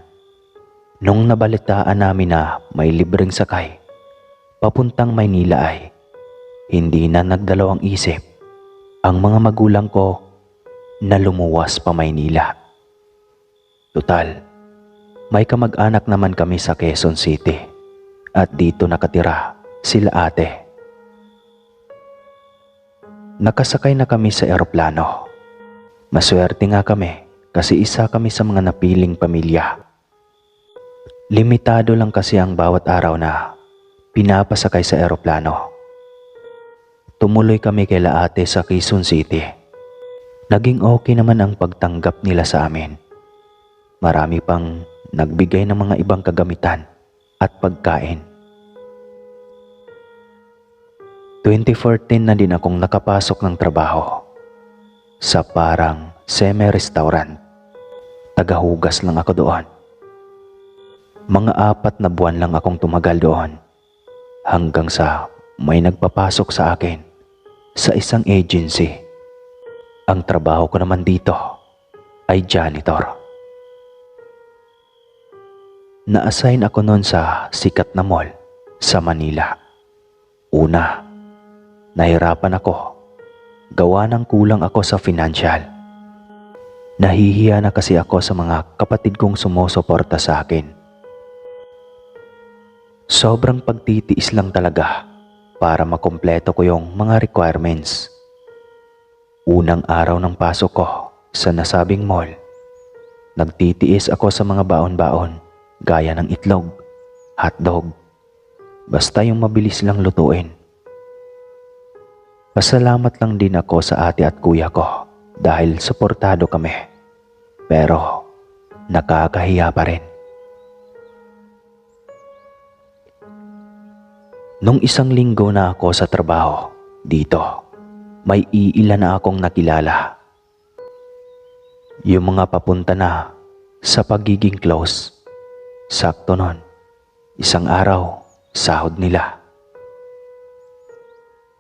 nung nabalitaan namin na may libreng sakay papuntang Maynila ay hindi na nagdalawang isip ang mga magulang ko na lumuwas pa Maynila. Tutal, may kamag-anak naman kami sa Quezon City at dito nakatira sila ate. Nakasakay na kami sa eroplano. Maswerte nga kami kasi isa kami sa mga napiling pamilya. Limitado lang kasi ang bawat araw na pinapasakay sa eroplano. Tumuloy kami kila ate sa Quezon City. Naging okay naman ang pagtanggap nila sa amin. Marami pang nagbigay ng mga ibang kagamitan at pagkain. 2014 na din akong nakapasok ng trabaho sa parang semi-restaurant. Tagahugas lang ako doon. Mga 4 na buwan lang akong tumagal doon hanggang sa may nagpapasok sa akin sa isang agency. Ang trabaho ko naman dito ay janitor. Na-assign ako noon sa sikat na mall sa Manila. Una, nahirapan ako. Gawa ng kulang ako sa financial. Nahihiya na kasi ako sa mga kapatid kong sumusuporta sa akin. Sobrang pagtitiis lang talaga para makumpleto ko yung mga requirements. Unang araw ng pasok ko sa nasabing mall, nagtitiis ako sa mga baon-baon gaya ng itlog, hotdog, basta yung mabilis lang lutuin. Pasalamat lang din ako sa ate at kuya ko dahil suportado kami. Pero nakakahiya pa rin. Nung 1 linggo na ako sa trabaho dito, may iilan na akong nakilala. Yung mga papunta na sa pagiging close. Sakto nun, 1 araw, sahod nila.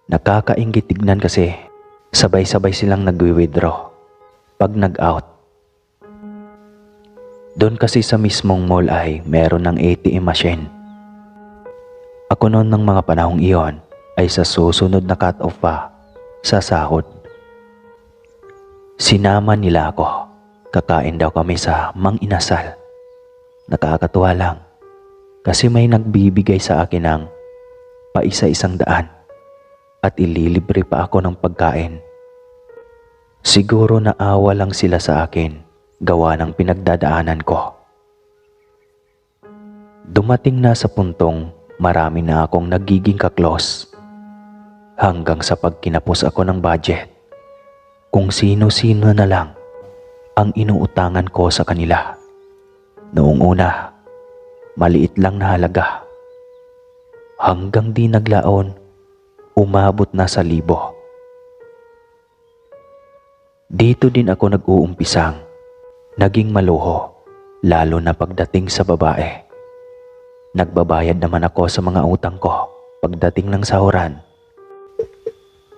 Nakakainggit tignan kasi sabay-sabay silang nagwi-withdraw pag nag-out. Doon kasi sa mismong mall ay meron ng ATM machine. Ako noon ng mga panahong iyon ay sa susunod na cut-off pa sa sahod. Sinama nila ako. Kakain daw kami sa Mang Inasal. Nakakatuwa lang kasi may nagbibigay sa akin ng paisa-100 at ililibre pa ako ng pagkain. Siguro naawa lang sila sa akin gawa ng pinagdadaanan ko. Dumating na sa puntong marami na akong nagiging kaklos. Hanggang sa pagkinapos ako ng budget, kung sino-sino na lang ang inuutangan ko sa kanila. Noong una, maliit lang na halaga. Hanggang di naglaon, umabot na sa 1,000. Dito din ako nag-uumpisang naging maluho, lalo na pagdating sa babae. Nagbabayad naman ako sa mga utang ko pagdating ng sahuran.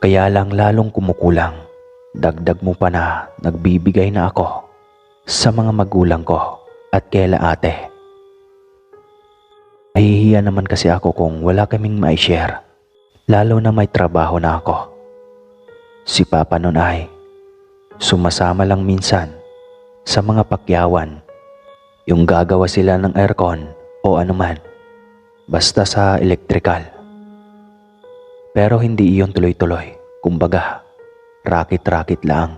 Kaya lang lalong kumukulang. Dagdag mo pa na nagbibigay na ako sa mga magulang ko at kaila ate. Nahihiya naman kasi ako kung wala kaming mai-share, lalo na may trabaho na ako. Si Papa nun ay sumasama lang minsan sa mga pakyawan, yung gagawa sila ng aircon o anuman, basta sa electrical. Pero hindi iyon tuloy-tuloy, kumbaga rakit-rakit lang.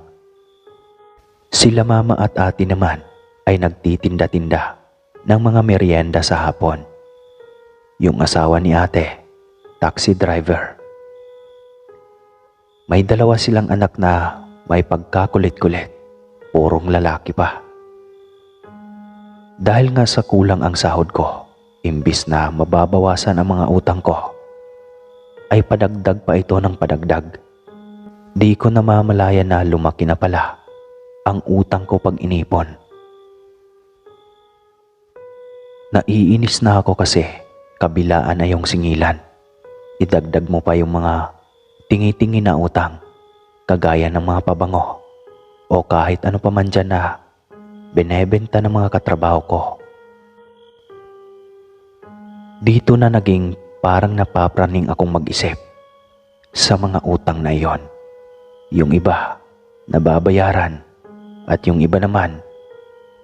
Sila mama at ate naman ay nagtitinda-tinda ng mga merienda sa hapon. Yung asawa ni ate, taxi driver. May 2 silang anak na may pagkakulit-kulit, purong lalaki pa. Dahil nga sa kulang ang sahod ko, imbis na mababawasan ang mga utang ko, ay padagdag pa ito ng padagdag. Di ko namamalayan na lumaki na pala ang utang ko pag inipon. Naiinis na ako kasi kabilaan na yung singilan. Idagdag mo pa yung mga tingi-tingi na utang, kagaya ng mga pabango o kahit ano pa man dyan na binebenta ng mga katrabaho ko. Dito na naging parang napapraning akong mag-isip sa mga utang na iyon. Yung iba nababayaran at yung iba naman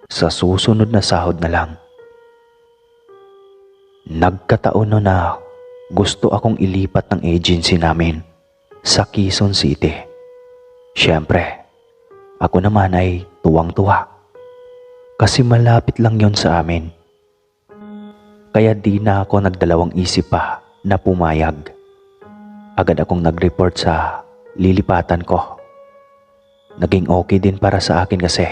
sa susunod na sahod na lang. Nagkataon na gusto akong ilipat ng agency namin sa Quezon City. Siyempre, ako naman ay tuwang-tuwa kasi malapit lang yon sa amin. Kaya di na ako nagdalawang isip pa na pumayag. Agad akong nag-report sa lilipatan ko. Naging okay din para sa akin kasi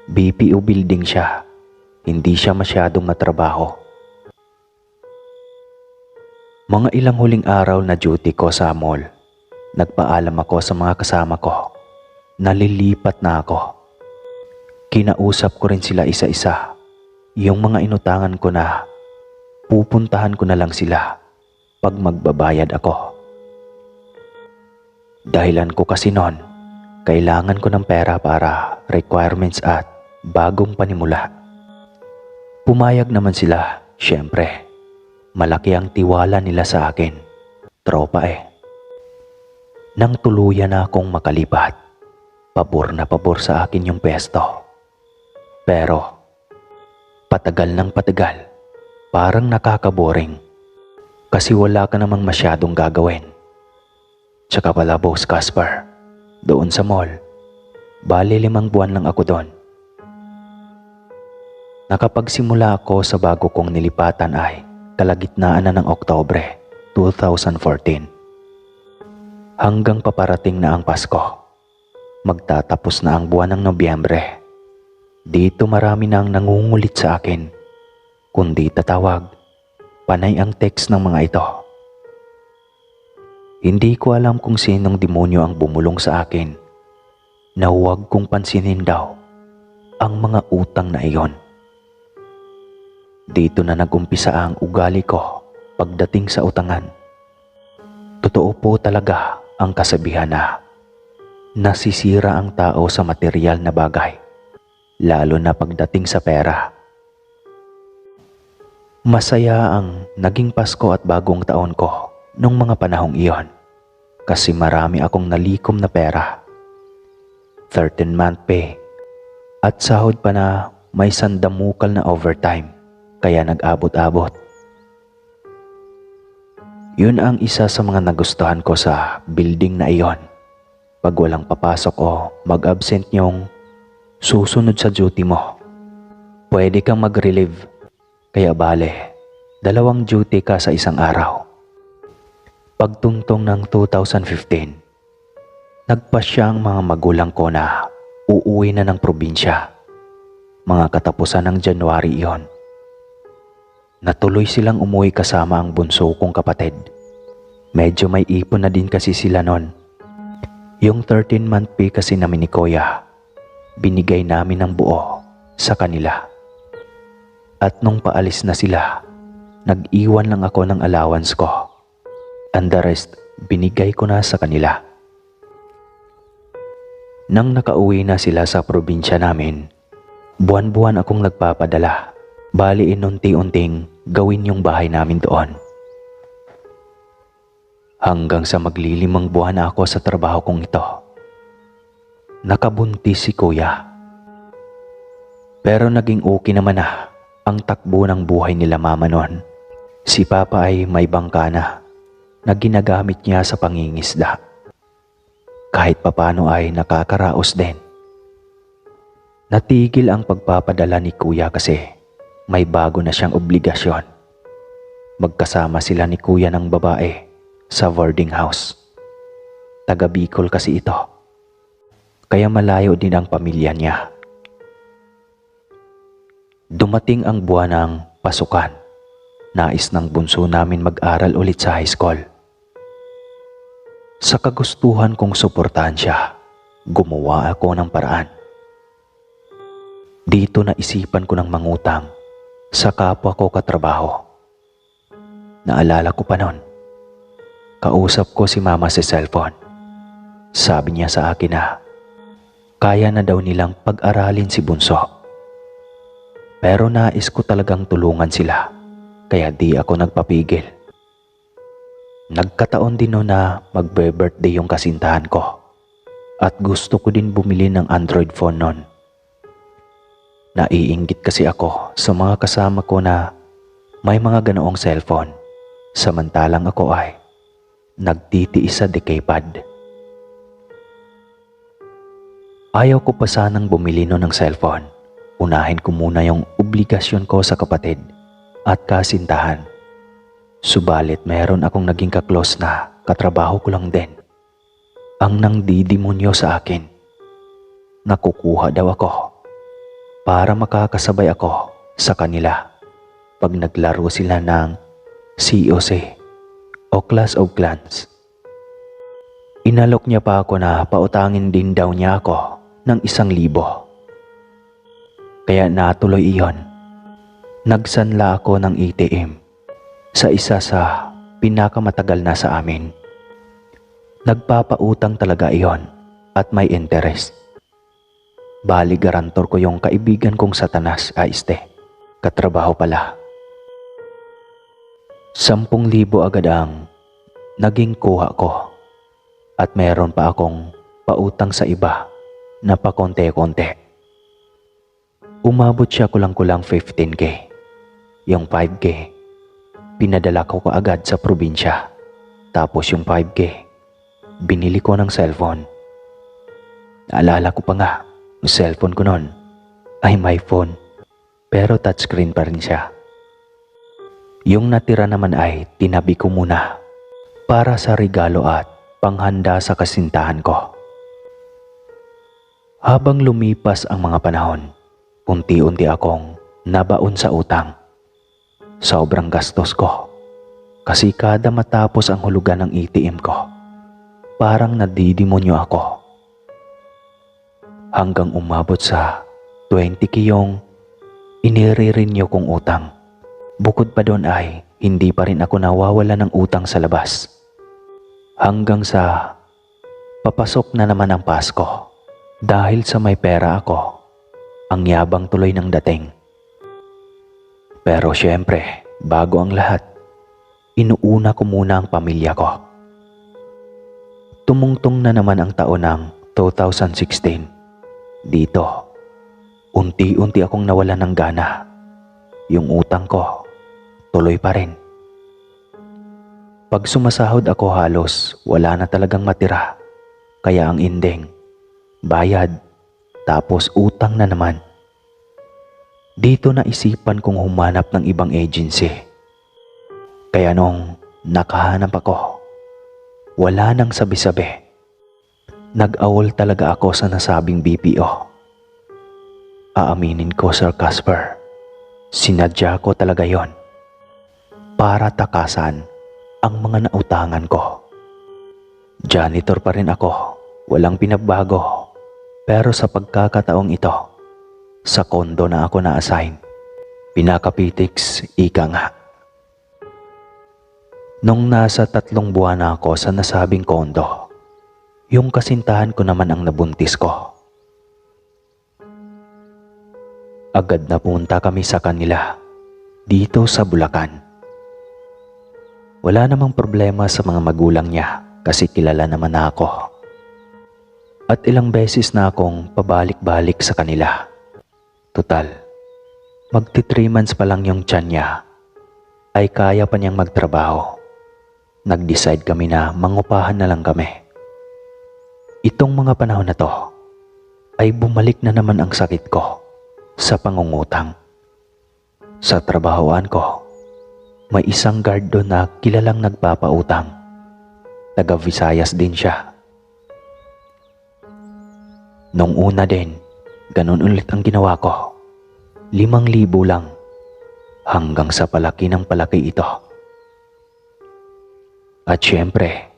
BPO building siya. Hindi siya masyadong matrabaho. Mga ilang huling araw na duty ko sa mall, nagpaalam ako sa mga kasama ko na lilipat na ako. Kinausap ko rin sila isa-isa. Yung mga inutangan ko na pupuntahan ko na lang sila pag magbabayad ako. Dahilan ko kasi noon, kailangan ko ng pera para requirements at bagong panimula. Pumayag naman sila, syempre. Malaki ang tiwala nila sa akin. Tropa eh. Nang tuluyan na akong makalipat, pabor na pabor sa akin yung pesto. Pero, patagal ng patagal, parang nakakaboring. Kasi wala ka namang masyadong gagawin. Tsaka pala Boss Casper, doon sa mall, bali 5 buwan lang ako doon. Nakapagsimula ako sa bago kong nilipatan ay kalagitnaan na ng Oktubre 2014. Hanggang paparating na ang Pasko. Magtatapos na ang buwan ng Nobyembre. Dito marami nang nangungulit sa akin. Kundi tatawag, panay ang text ng mga ito. Hindi ko alam kung sinong demonyo ang bumulong sa akin na huwag kong pansinin daw ang mga utang na iyon. Dito na nagumpisa ang ugali ko pagdating sa utangan. Totoo po talaga ang kasabihan na nasisira ang tao sa material na bagay, lalo na pagdating sa pera. Masaya ang naging Pasko at bagong taon ko nung mga panahong iyon kasi marami akong nalikom na pera. 13-month pay at sahod pa na may sandamukal na overtime. Kaya nag-abot-abot. Yun ang isa sa mga nagustuhan ko sa building na iyon. Pag walang papasok o mag-absent yung susunod sa duty mo, pwede kang mag-relieve. Kaya bale, 2 duty ka sa isang araw. Pagtungtong ng 2015, nagpasya ang mga magulang ko na uuwi na ng probinsya. Mga katapusan ng January iyon. Natuloy silang umuwi kasama ang bunso kong kapatid. Medyo may ipon na din kasi sila nun. Yung 13-month pay kasi namin ni Kuya, binigay namin ng buo sa kanila. At nung paalis na sila, nag-iwan lang ako ng allowance ko. And the rest, binigay ko na sa kanila. Nang nakauwi na sila sa probinsya namin, buwan-buwan akong nagpapadala. Bali inunti-unting gawin yung bahay namin doon. Hanggang sa maglilimang buwan na ako sa trabaho kong ito. Nakabuntis si Kuya. Pero naging okay naman na ang takbo ng buhay nila mama noon. Si Papa ay may bangka na ginagamit niya sa pangingisda. Kahit papano ay nakakaraos din. Natigil ang pagpapadala ni Kuya kasi may bago na siyang obligasyon. Magkasama sila ni Kuya ng babae sa boarding house. Taga Bicol kasi ito. Kaya malayo din ang pamilya niya. Dumating ang buwan ng pasukan. Nais ng bunso namin mag-aral ulit sa high school. Sa kagustuhan kong suportahan siya, gumawa ako ng paraan. Dito naisipan ko ng mangutang sa kapwa ko katrabaho. Naalala ko pa noon. Kausap ko si Mama sa cellphone. Sabi niya sa akin na kaya na daw nilang pag-aralin si bunso. Pero nais ko talagang tulungan sila, kaya di ako nagpapigil. Nagkataon din noon na magbe-birthday yung kasintahan ko at gusto ko din bumili ng Android phone noon. Naiinggit kasi ako sa mga kasama ko na may mga ganoong cellphone, samantalang ako ay nagtitiis sa dekaypad. Ayaw ko pa sanang bumili noon ng cellphone. Unahin ko muna yung obligasyon ko sa kapatid at kasintahan. Subalit meron akong naging kaklose na katrabaho ko lang din. Ang nangdidemonyo sa akin. Nakukuha daw ako para makakasabay ako sa kanila pag naglaro sila ng COC o Clash of Clans. Inalok niya pa ako na pautangin din daw niya ako ng 1,000. Kaya natuloy iyon. Nagsanla ako ng ATM sa isa sa pinakamatagal na sa amin. Nagpapautang talaga iyon at may interest. Bali garantor ko yung kaibigan kong Satanas katrabaho pala. 10,000 agad ang naging kuha ko at meron pa akong pautang sa iba na pakonte-konte. Umabot siya kulang-kulang 15K. Yung 5K, pinadala ko kaagad sa probinsya. Tapos yung 5K, binili ko ng cellphone. Naalala ko pa nga, yung cellphone ko noon ay my phone pero touchscreen pa rin siya. Yung natira naman ay tinabi ko muna para sa regalo at panghanda sa kasintahan ko. Habang lumipas ang mga panahon, unti-unti akong nabaon sa utang. Sobrang gastos ko kasi kada matapos ang hulugan ng ATM ko, parang nadidemonyo ako. Hanggang umabot sa 20K yung inire-renew kong utang. Bukod pa doon ay hindi pa rin ako nawawala ng utang sa labas. Hanggang sa papasok na naman ang Pasko. Dahil sa may pera ako, ang yabang tuloy ng dating. Pero syempre, bago ang lahat, inuuna ko muna ang pamilya ko. Tumungtong na naman ang taon ng 2016. Dito, unti-unti akong nawalan ng gana. Yung utang ko, tuloy pa rin. Pag sumasahod ako halos wala na talagang matira. Kaya ang ending, bayad, tapos utang na naman. Dito naisipan kong humanap ng ibang agency. Kaya nung nakahanap ako, wala nang sabi-sabi. Nag-awol talaga ako sa nasabing BPO. Aaminin ko, Sir Casper, sinadya ko talaga yon para takasan ang mga nautangan ko. Janitor pa rin ako, walang pinagbago. Pero sa pagkakataong ito, sa kondo na ako na-assign, pinakapitiks, ika nga. Nung nasa 3 buwan na ako sa nasabing kondo, yung kasintahan ko naman ang nabuntis ko. Agad na punta kami sa kanila, dito sa Bulacan. Wala namang problema sa mga magulang niya kasi kilala naman na ako. At ilang beses na akong pabalik-balik sa kanila. Total, magti 3 months pa lang yung tiyan niya, ay kaya pa niyang magtrabaho. Nag-decide kami na mangupahan na lang kami. Itong mga panahon na to, ay bumalik na naman ang sakit ko sa pangungutang. Sa trabahoan ko, may isang guard doon na kilalang nagpapautang. Taga Visayas din siya. Nung una din, ganun ulit ang ginawa ko. 5,000 lang, hanggang sa palaki ng palaki ito. At syempre,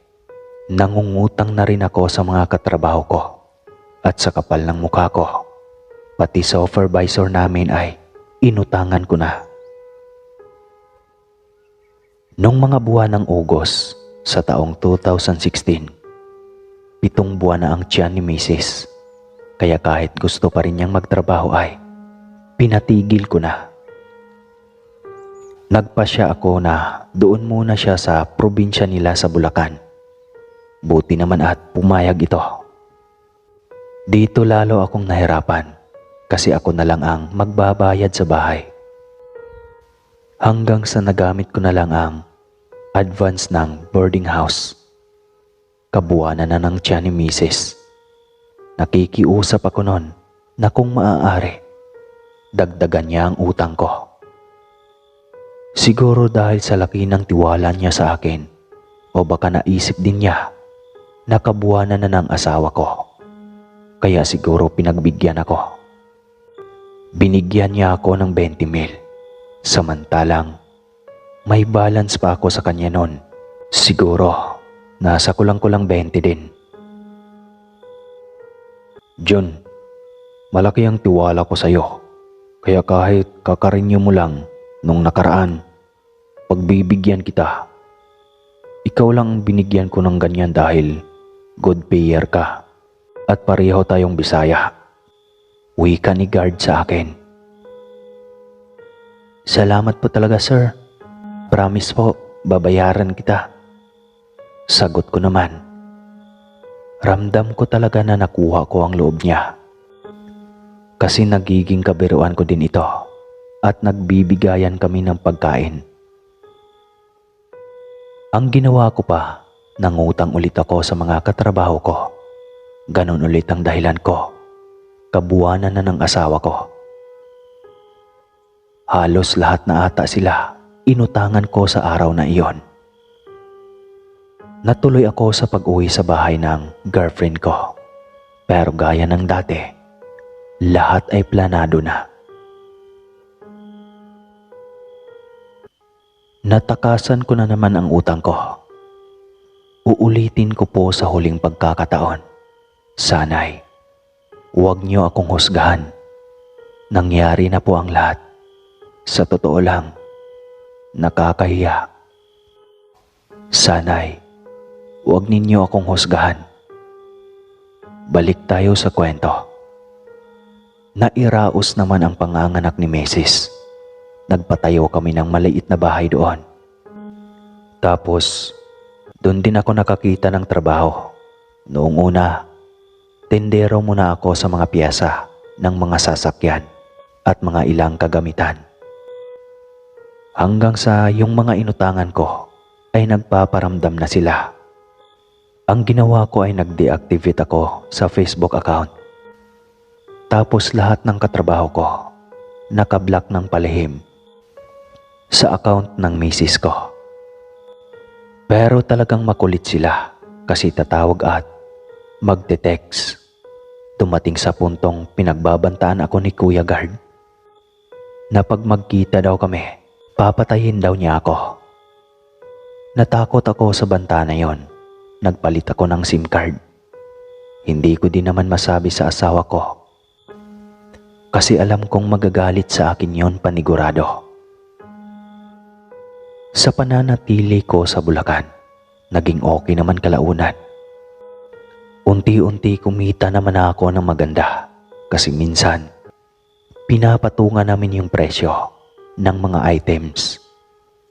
nangungutang na rin ako sa mga katrabaho ko at sa kapal ng mukha ko. Pati supervisor namin ay inutangan ko na. Nung mga buwan ng August sa taong 2016, 7 buwan na ang tiyan ni Mrs. Kaya kahit gusto pa rin niyang magtrabaho ay pinatigil ko na. Nagpasya ako na doon muna siya sa probinsya nila sa Bulacan. Buti naman at pumayag ito. Dito lalo akong nahirapan kasi ako na lang ang magbabayad sa bahay. Hanggang sa nagamit ko na lang ang advance ng boarding house. Kabuwanan na ng tiyan ni Mrs. Nakikiusap ako nun na kung maaari, dagdagan niya ang utang ko. Siguro dahil sa laki ng tiwala niya sa akin, o baka naisip din niya na kabuwanan na ng asawa ko. Kaya siguro pinagbigyan ako. Binigyan niya ako ng 20,000. Samantalang may balance pa ako sa kanya nun. Siguro nasa kulang-kulang 20 din. John, malaki ang tiwala ko sa iyo. Kaya kahit kakarinyo mo lang nung nakaraan, pagbibigyan kita. Ikaw lang ang binigyan ko ng ganyan dahil good payer ka at pareho tayong Bisaya. Wika ni guard sa akin. Salamat po talaga, sir. Promise po, babayaran kita. Sagot ko naman. Ramdam ko talaga na nakuha ko ang loob niya. Kasi nagiging kabiruan ko din ito at nagbibigayan kami ng pagkain. Ang ginawa ko pa, nangutang ulit ako sa mga katrabaho ko. Ganon ulit ang dahilan ko. Kabuwanan na ng asawa ko. Halos lahat na ata sila inutangan ko sa araw na iyon. Natuloy ako sa pag-uwi sa bahay ng girlfriend ko. Pero gaya ng dati, lahat ay planado na. Natakasan ko na naman ang utang ko. Uulitin ko po sa huling pagkakataon. Sana'y huwag niyo akong husgahan. Nangyari na po ang lahat. Sa totoo lang, nakakahiya. Sana'y huwag ninyo akong husgahan. Balik tayo sa kwento. Nairaos naman ang panganganak ni Mrs. Nagpatayo kami ng maliit na bahay doon. Tapos, doon din ako nakakita ng trabaho. Noong una, tendero muna ako sa mga piyesa ng mga sasakyan at mga ilang kagamitan. Hanggang sa yung mga inutangan ko ay nagpaparamdam na sila. Ang ginawa ko ay nag-deactivate ako sa Facebook account. Tapos lahat ng katrabaho ko nakablock ng palihim sa account ng misis ko. Pero talagang makulit sila kasi tatawag at magte-text. Dumating sa puntong pinagbabantaan ako ni Kuya Guard na pag magkita daw kami, papatayin daw niya ako. Natakot ako sa banta na yon. Nagpalit ako ng SIM card. Hindi ko din naman masabi sa asawa ko kasi alam kong magagalit sa akin yon panigurado. Sa pananatili ko sa Bulacan, naging okay naman kalaunan. Unti-unti kumita naman ako ng maganda kasi minsan pinapatungan namin yung presyo ng mga items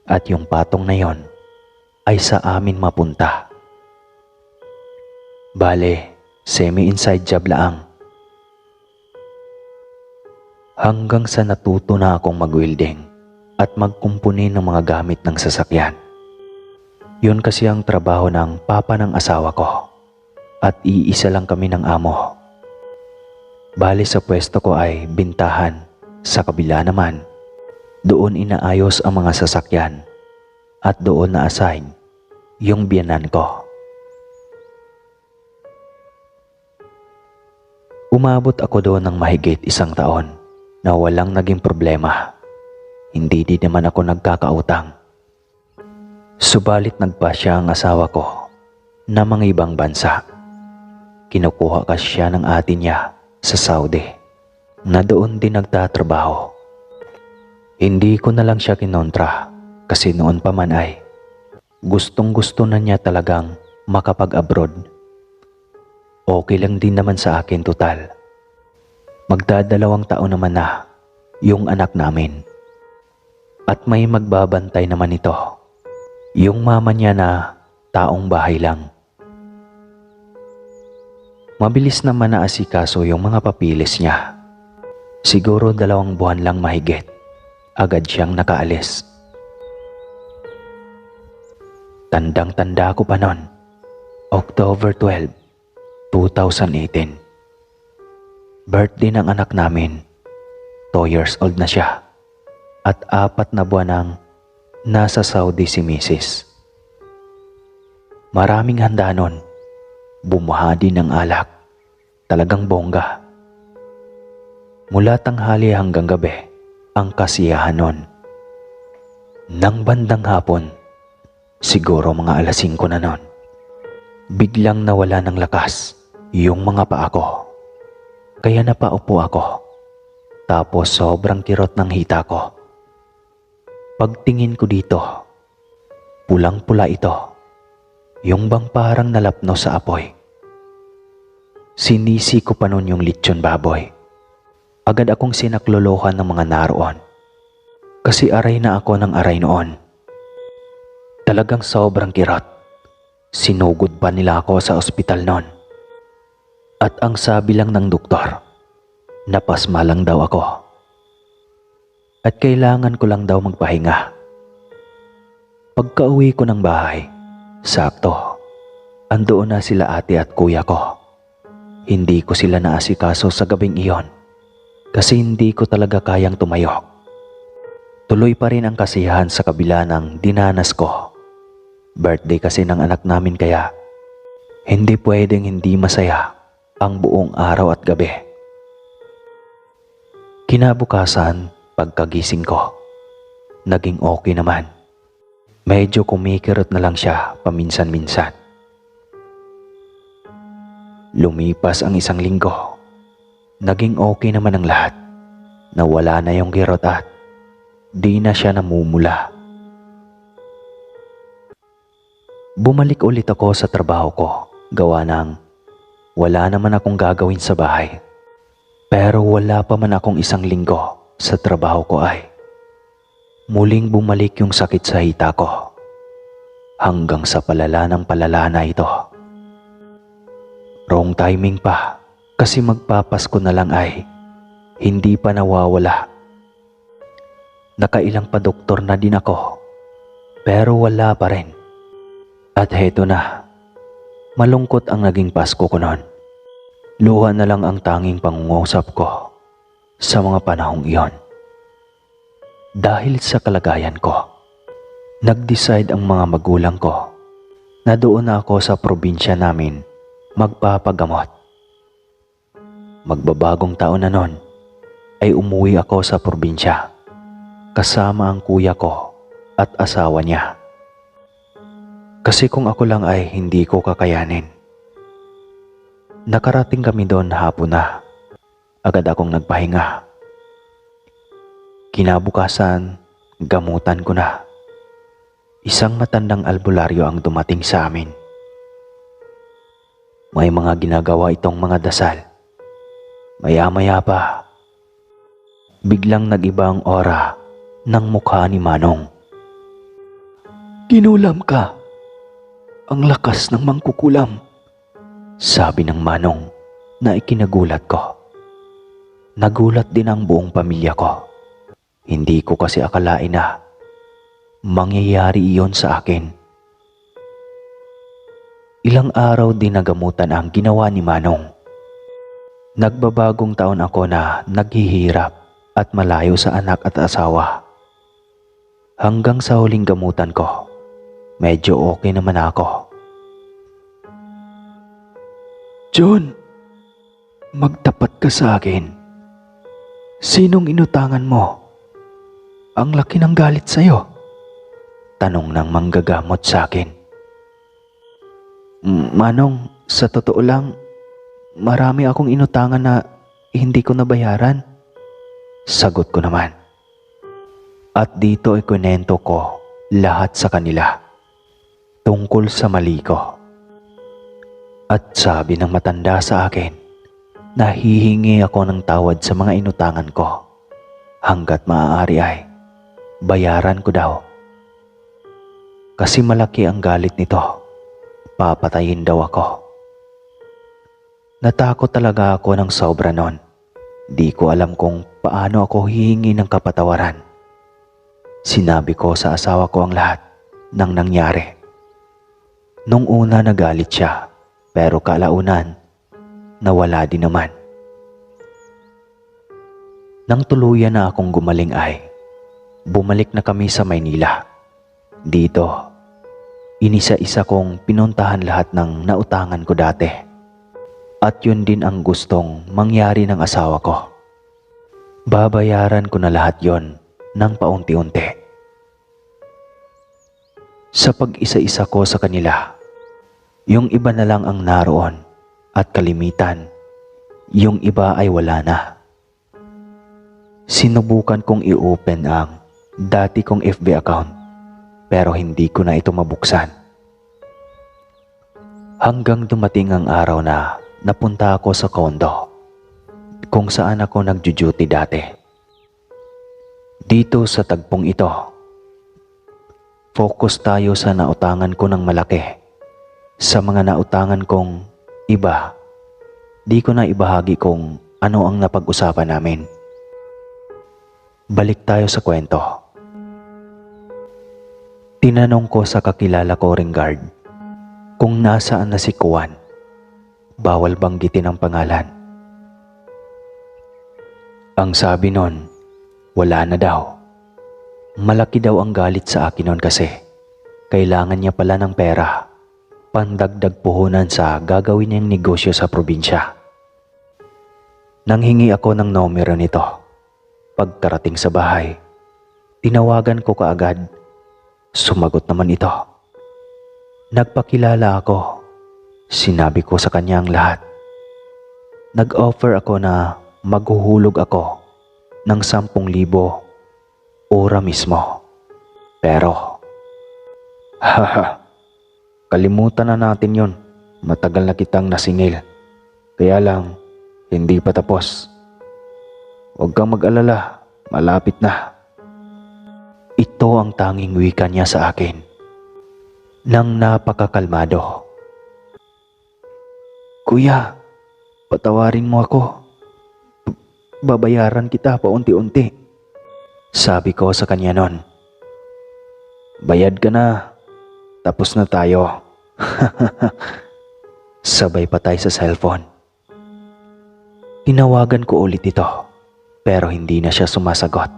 at yung patong na yon ay sa amin mapunta. Bale, semi-inside job laang. Hanggang sa natuto na akong mag-welding at magkumpuni ng mga gamit ng sasakyan. Yun kasi ang trabaho ng papa ng asawa ko at iisa lang kami ng amo. Bale sa pwesto ko ay bintahan, sa kabila naman, doon inaayos ang mga sasakyan at doon na-assign yung biyanan ko. Umabot ako doon ng mahigit 1 taon na walang naging problema. Hindi din naman ako nagkakautang. Subalit nagpasya ang asawa ko na mga ibang bansa. Kinukuha kasi siya ng ate niya sa Saudi na doon din nagtatrabaho. Hindi ko na lang siya kinontra kasi noon pa man ay gustong-gusto na niya talagang makapag-abroad. Okay lang din naman sa akin total. Magdadalawang taon naman na yung anak namin. At may magbabantay naman ito. Yung mama niya na taong bahay lang. Mabilis naman na asikaso yung mga papilis niya. Siguro 2 buwan lang mahigit. Agad siyang nakaalis. Tandang-tanda ko pa nun. October 12, 2018. Birthday ng anak namin. 2 years old na siya. At 4 na buwan nang nasa Saudi si Mrs. Maraming handa nun. Bumuha din ng alak. Talagang bongga. Mula tanghali hanggang gabi ang kasiyahan nun. Nang bandang hapon, siguro mga 5:00 na nun, biglang nawala ng lakas yung mga paa ko. Kaya napaupo ako. Tapos sobrang kirot ng hita ko. Pagtingin ko dito, pulang-pula ito. Yung bang parang nalapno sa apoy. Sinisi ko pa nun yung lechon baboy. Agad akong sinaklolohan ng mga naroon. Kasi aray na ako ng aray noon. Talagang sobrang kirot. Sinugod pa nila ako sa ospital noon. At ang sabi lang ng doktor, napasma lang daw ako. At kailangan ko lang daw magpahinga. Pagka-uwi ko ng bahay, sakto, andoon na sila ate at kuya ko. Hindi ko sila naasikaso sa gabing iyon kasi hindi ko talaga kayang tumayo. Tuloy pa rin ang kasiyahan sa kabila ng dinanas ko. Birthday kasi ng anak namin kaya hindi pwedeng hindi masaya ang buong araw at gabi. Kinabukasan, pagkagising ko, naging okay naman. Medyo kumikirot na lang siya paminsan-minsan. Lumipas ang 1 linggo. Naging okay naman ang lahat. Nawala na yung kirot at di na siya namumula. Bumalik ulit ako sa trabaho ko. Gawa ng wala naman akong gagawin sa bahay. Pero wala pa man akong 1 linggo sa trabaho ko ay muling bumalik yung sakit sa hita ko. Hanggang sa palala ng palala na ito. Wrong timing pa kasi magpapasko na lang ay hindi pa nawawala. Nakailang pa doktor na din ako pero wala pa rin At heto na, malungkot ang naging Pasko ko noon. Luha na lang ang tanging pangungusap ko sa mga panahong iyon. Dahil sa kalagayan ko, nag-decide ang mga magulang ko na doon na ako sa probinsya namin magpapagamot. Magbabagong taon na noon ay umuwi ako sa probinsya kasama ang kuya ko at asawa niya. Kasi kung ako lang ay hindi ko kakayanin. Nakarating kami doon hapon na. Agad akong nagpahinga. Kinabukasan, gamutan ko na. Isang matandang albularyo ang dumating sa amin. May mga ginagawa itong mga dasal. Maya-maya pa, biglang nag-iba ang aura ng mukha ni Manong. "Kinulam ka. Ang lakas ng mangkukulam," sabi ng Manong na ikinagulat ko. Nagulat din ang buong pamilya ko. Hindi ko kasi akalain na mangyayari iyon sa akin. Ilang araw din nagamutan ang ginawa ni Manong. Nagbabagong taon ako na naghihirap at malayo sa anak at asawa. Hanggang sa huling gamutan ko, medyo okay naman ako. "John, magtapat ka sa akin. Sinong inutangan mo? Ang laki ng galit sa'yo," tanong ng manggagamot sa akin. Manong, sa totoo lang, marami akong inutangan na hindi ko nabayaran," sagot ko naman. At dito ikunento ko lahat sa kanila tungkol sa mali ko. At sabi ng matanda sa akin na hihingi ako ng tawad sa mga inutangan ko hanggat maaari ay bayaran ko daw. Kasi malaki ang galit nito, papatayin daw ako. Natakot talaga ako ng sobra noon. Di ko alam kung paano ako hihingi ng kapatawaran. Sinabi ko sa asawa ko ang lahat ng nangyari. Nung una nagalit siya, pero kalaunan nawala din naman. Nang tuluyan na akong gumaling ay bumalik na kami sa Maynila. Dito, inisa-isa kong pinuntahan lahat ng nautangan ko dati. At yun din ang gustong mangyari ng asawa ko. Babayaran ko na lahat yon ng paunti-unti. Sa pag-isa-isa ko sa kanila, yung iba na lang ang naroon at kalimitan, yung iba ay wala na. Sinubukan kong i-open ang dati kong FB account pero hindi ko na ito mabuksan. Hanggang dumating ang araw na napunta ako sa condo kung saan ako nagjo-duty dati. Dito sa tagpong ito, focus tayo sa nautangan ko ng malaki. Sa mga nautangan kong iba, di ko na ibahagi kung ano ang napag-usapan namin. Balik tayo sa kwento. Tinanong ko sa kakilala ko ring guard kung nasaan na si Kuwan. Bawal banggitin ang pangalan. Ang sabi nun, wala na daw. Malaki daw ang galit sa akin nun kasi kailangan niya pala ng pera, pandagdag puhunan sa gagawin niyang negosyo sa probinsya. Nanghingi ako ng numero nito. Pagkarating sa bahay, tinawagan ko kaagad. Sumagot naman ito. Nagpakilala ako. Sinabi ko sa kanya ang lahat. Nag-offer ako na maghuhulog ako ng 10,000 ora mismo. Pero, kalimutan na natin yon. Matagal na kitang nasingil. Kaya lang, hindi pa tapos. Huwag kang mag-alala, malapit na. Ito ang tanging wika niya sa akin. Nang napakakalmado. "Kuya, patawarin mo ako. Babayaran kita paunti-unti," sabi ko sa kanya nun. "Bayad ka na. Tapos na tayo," Sabay patay sa cellphone. Tinawagan ko ulit ito pero hindi na siya sumasagot.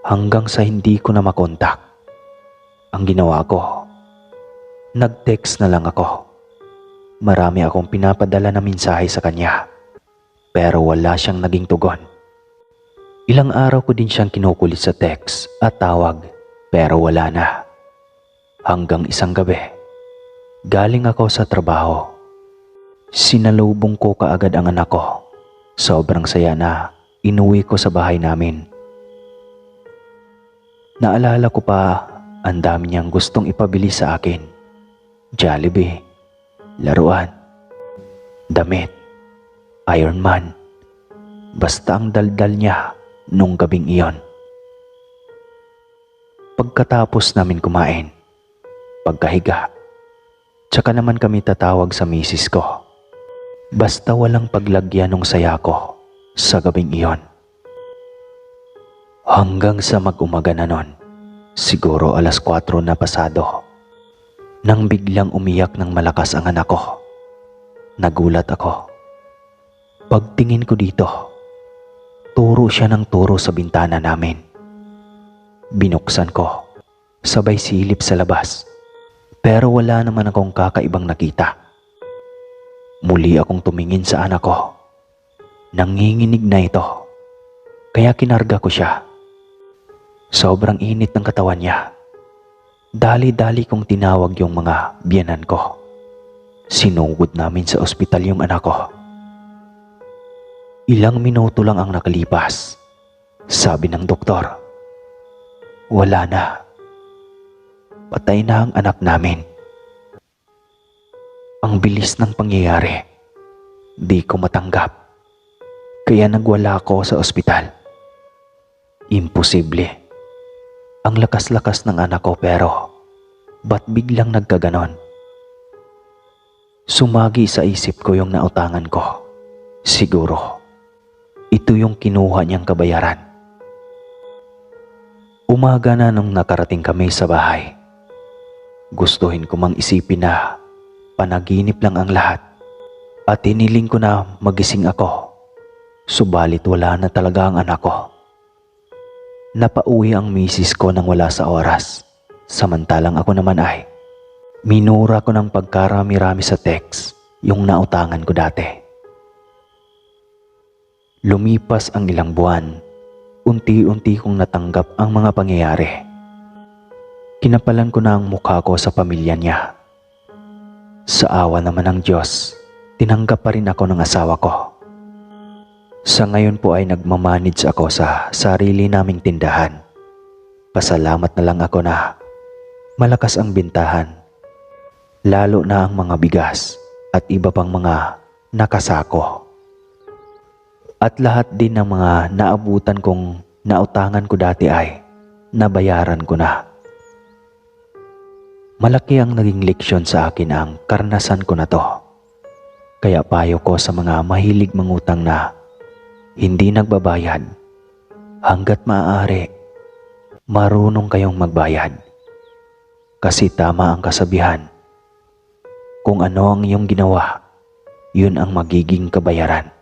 Hanggang sa hindi ko na makontak. Ang ginawa ko, nag-text na lang ako. Marami akong pinapadala na mensahe sa kanya pero wala siyang naging tugon. Ilang araw ko din siyang kinukulit sa text at tawag pero wala na. Hanggang isang gabi, galing ako sa trabaho. Sinalubong ko kaagad ang anak ko. Sobrang saya na inuwi ko sa bahay namin. Naalala ko pa, ang dami niyang gustong ipabili sa akin. Jollibee, laruan, damit, Iron Man. Basta ang daldal niya nung gabing iyon. Pagkatapos namin kumain, pagkahiga, tsaka naman kami tatawag sa misis ko. Basta walang paglagyan ng saya ko sa gabing iyon. Hanggang sa mag-umaga na nun, siguro 4:00 na pasado, nang biglang umiyak ng malakas ang anak ko. Nagulat ako. Pagtingin ko dito, turo siya ng turo sa bintana namin. Binuksan ko, sabay silip sa labas, pero wala naman akong kakaibang nakita. Muli akong tumingin sa anak ko. Nanginginig na ito, kaya kinarga ko siya. Sobrang init ng katawan niya. Dali-dali kong tinawag yung mga biyenan ko. Sinugod namin sa ospital yung anak ko. Ilang minuto lang ang nakalipas. Sabi ng doktor, wala na. Patay na ang anak namin. Ang bilis ng pangyayari. Di ko matanggap. Kaya nagwala ako sa ospital. Imposible. Ang lakas-lakas ng anak ko pero ba't biglang nagkaganon? Sumagi sa isip ko yung nautangan ko. Siguro, ito yung kinuha niyang kabayaran. Umaga na nung nakarating kami sa bahay. Gustuhin ko mang isipin na panaginip lang ang lahat at hiniling ko na magising ako. Subalit wala na talaga ang anak ko. Napauwi ang misis ko nang wala sa oras. Samantalang ako naman ay minura ko ng pagkarami-rami sa text yung nautangan ko dati. Lumipas ang ilang buwan, unti-unti kong natanggap ang mga pangyayari. Kinapalan ko na ang mukha ko sa pamilya niya. Sa awa naman ng Diyos, tinanggap pa rin ako ng asawa ko. Sa ngayon po ay nagmamanage ako sa sarili naming tindahan. Pasalamat na lang ako na malakas ang bintahan, lalo na ang mga bigas at iba pang mga nakasako. At lahat din ng mga naabutan kong nautangan ko dati ay nabayaran ko na. Malaki ang naging leksyon sa akin ang karanasan ko na to. Kaya payo ko sa mga mahilig mangutang na hindi nagbabayad, hanggat maaari, marunong kayong magbayad. Kasi tama ang kasabihan, kung ano ang iyong ginawa, yun ang magiging kabayaran.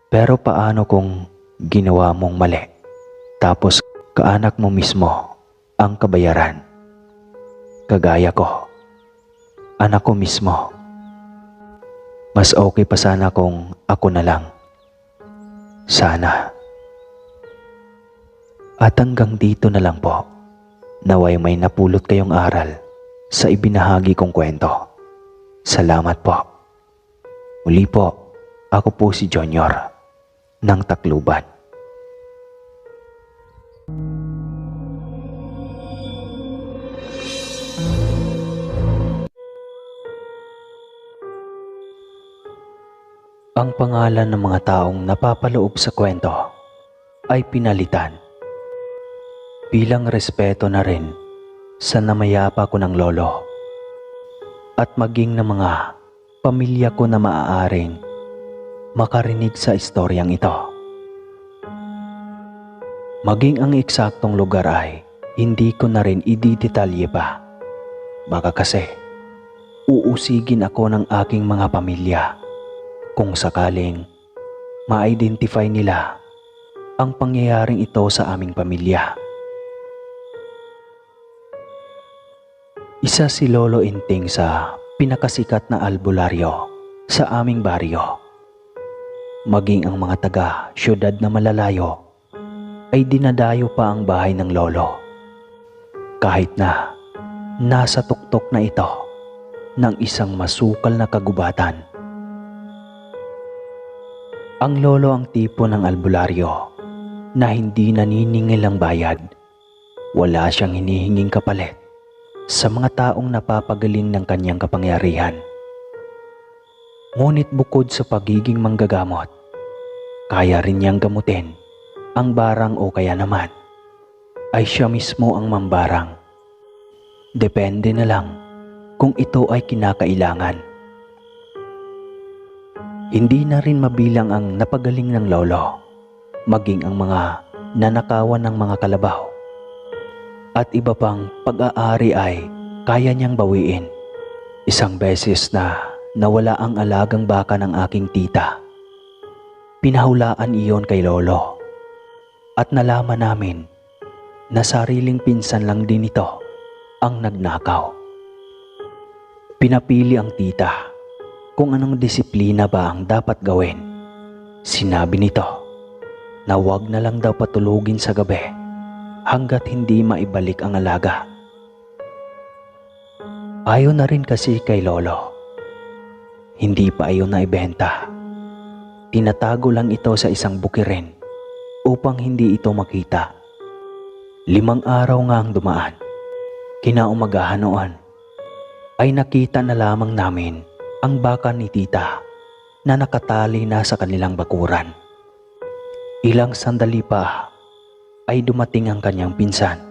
Pero paano kung ginawa mong mali, tapos kaanak mo mismo ang kabayaran? Kagaya ko, anak ko mismo. Mas okay pa sana kung ako na lang. Sana. At hanggang dito na lang po. Naway may napulot kayong aral sa ibinahagi kong kwento. Salamat po. Muli po, ako po si Junior ng Tacloban. Ang pangalan ng mga taong napapaloob sa kwento ay pinalitan bilang respeto na rin sa namayapa ko ng lolo at maging ng mga pamilya ko na maaaring makarinig sa istoryang ito. Maging ang eksaktong lugar ay hindi ko na rin ididetalye pa Baka kasi uusigin ako ng aking mga pamilya kung sakaling ma-identify nila ang pangyayaring ito sa aming pamilya. Isa si Lolo Inting sa pinakasikat na albularyo sa aming baryo. Maging ang mga taga-syudad na malalayo ay dinadayo pa ang bahay ng lolo. Kahit na nasa tuktok na ito ng isang masukal na kagubatan. Ang lolo ang tipo ng albularyo na hindi naniningil ang bayad. Wala siyang hinihinging kapalit sa mga taong napapagaling ng kanyang kapangyarihan. Ngunit bukod sa pagiging manggagamot, kaya rin niyang gamutin ang barang o kaya naman ay siya mismo ang mambarang. Depende na lang kung ito ay kinakailangan. Hindi na rin mabilang ang napagaling ng lolo, maging ang mga nanakawan ng mga kalabaw. At iba pang pag-aari ay kaya niyang bawiin. Isang beses na nawala ang alagang baka ng aking tita. Pinahulaan iyon kay lolo. At nalaman namin na sariling pinsan lang din ito ang nagnakaw. Pinapili ang tita kung anong disiplina ba ang dapat gawin. Sinabi nito na wag na lang daw patulugin sa gabi hanggat hindi maibalik ang alaga. Ayaw na rin kasi kay lolo. Hindi pa ayaw na ibenta. Tinatago lang ito sa isang bukirin upang hindi ito makita. 5 araw nga ang dumaan. Kinaumagahan noon ay nakita na lamang namin ang baka ni tita na nakatali na sa kanilang bakuran. Ilang sandali pa ay dumating ang kanyang pinsan.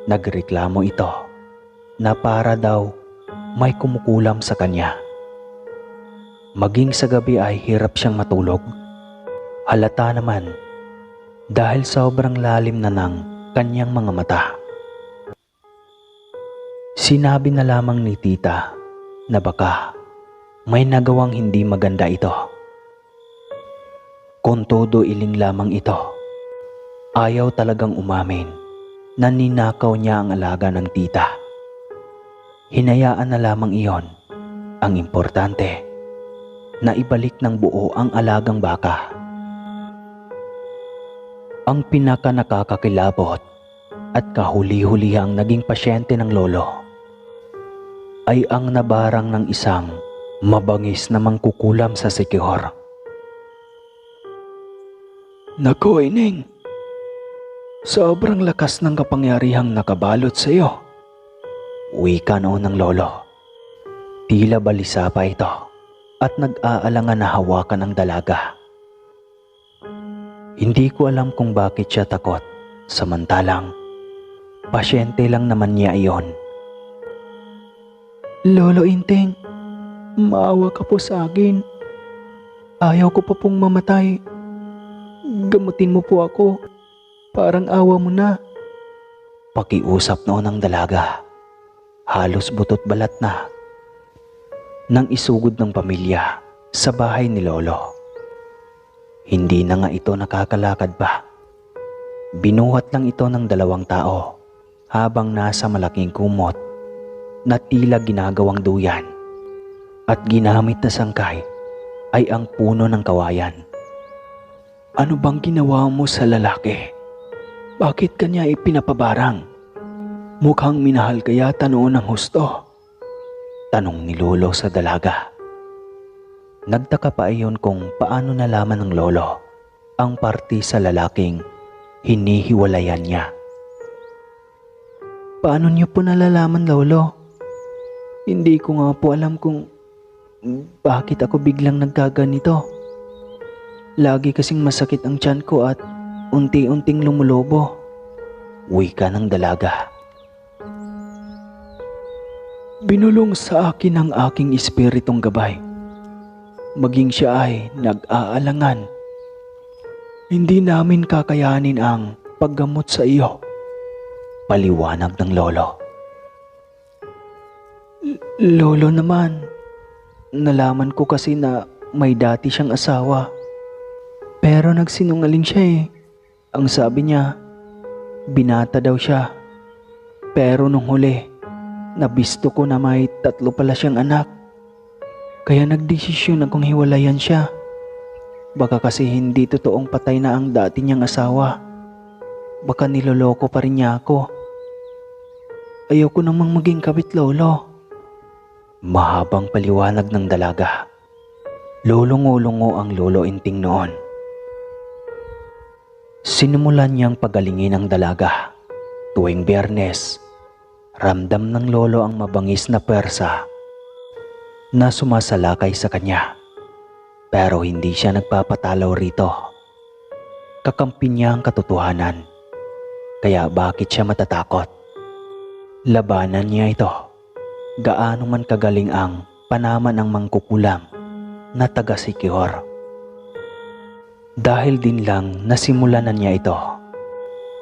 Nagreklamo ito na para daw may kumukulam sa kanya. Maging sa gabi ay hirap siyang matulog. Halata naman dahil sobrang lalim na ng kanyang mga mata. Sinabi na lamang ni tita na baka may nagawang hindi maganda ito. Kung todo iling lamang ito, ayaw talagang umamin na ninakaw niya ang alaga ng tita. Hinayaan na lamang iyon. Ang importante, na ibalik ng buo ang alagang baka. Ang pinaka nakakakilabot at kahuli-hulihang naging pasyente ng lolo ay ang nabarang ng isang mabangis na mangkukulam sa sikihor. Naku, Ining, sobrang lakas ng kapangyarihang nakabalot sa iyo. Wika noon ng lolo. Tila balisa pa ito at nag-aalangan na hawakan ang dalaga. Hindi ko alam kung bakit siya takot, samantalang pasyente lang naman niya iyon. Lolo Inting, maawa ka po sa akin. Ayaw ko pa pong mamatay. Gamutin mo po ako. Parang awa mo na. Pakiusap noon ng dalaga. Halos butot balat na nang isugod ng pamilya sa bahay ni lolo. Hindi na nga ito nakakalakad pa. Binuhat lang ito ng 2 tao habang nasa malaking kumot na tila ginagawang duyan at ginamit na sangkay ay ang puno ng kawayan. Ano bang ginawa mo sa lalaki? Bakit kanya ipinapabarang? Mukhang minahal kaya noon ng husto. Tanong ni lolo sa dalaga. Nagtaka pa iyon kung paano nalaman ng lolo ang parte sa lalaking hinihiwalayan niya. Paano niyo po nalalaman, lolo? Hindi ko nga po alam kung bakit ako biglang nagkaganito. Lagi kasing masakit ang tiyan ko at unti-unting lumulobo. Wika ng dalaga. Binulong sa akin ang aking espiritong gabay. Maging siya ay nag-aalangan. Hindi namin kakayanin ang paggamot sa iyo. Paliwanag ng lolo. Lolo naman, nalaman ko kasi na may dati siyang asawa. Pero nagsinungaling siya eh. Ang sabi niya, binata daw siya. Pero nung huli, nabisto ko na may 3 pala siyang anak. Kaya nagdesisyon akong hiwalayan siya. Baka kasi hindi totoong patay na ang dati niyang asawa. Baka niloloko pa rin niya ako. Ayoko namang maging kabit lolo. Mahabang paliwanag ng dalaga. Lolong-olongo ang lolo Inting noon. Sinimulan niyang pagalingin ang dalaga. Tuwing Biyernes, ramdam ng lolo ang mabangis na pwersa na sumasalakay sa kanya. Pero hindi siya nagpapatalaw rito. Kakampi niya ang katotohanan. Kaya bakit siya matatakot? Labanan niya ito. Gaano man kagaling ang panama ng mangkukulam na taga-Siquijor. Dahil din lang nasimulan na niya ito,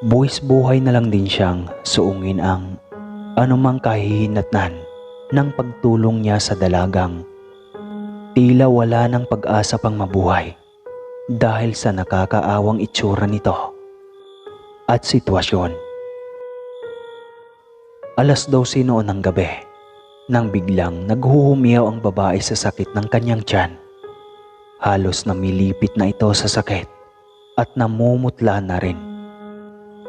buwis buhay na lang din siyang suungin ang anumang kahihinatnan ng pagtulong niya sa dalagang tila wala ng pag-asa pang mabuhay dahil sa nakakaawang itsura nito at sitwasyon. 12:00 noon ng gabi nang biglang naghuhumiyaw ang babae sa sakit ng kanyang tiyan. Halos namilipit na ito sa sakit at namumutla na rin.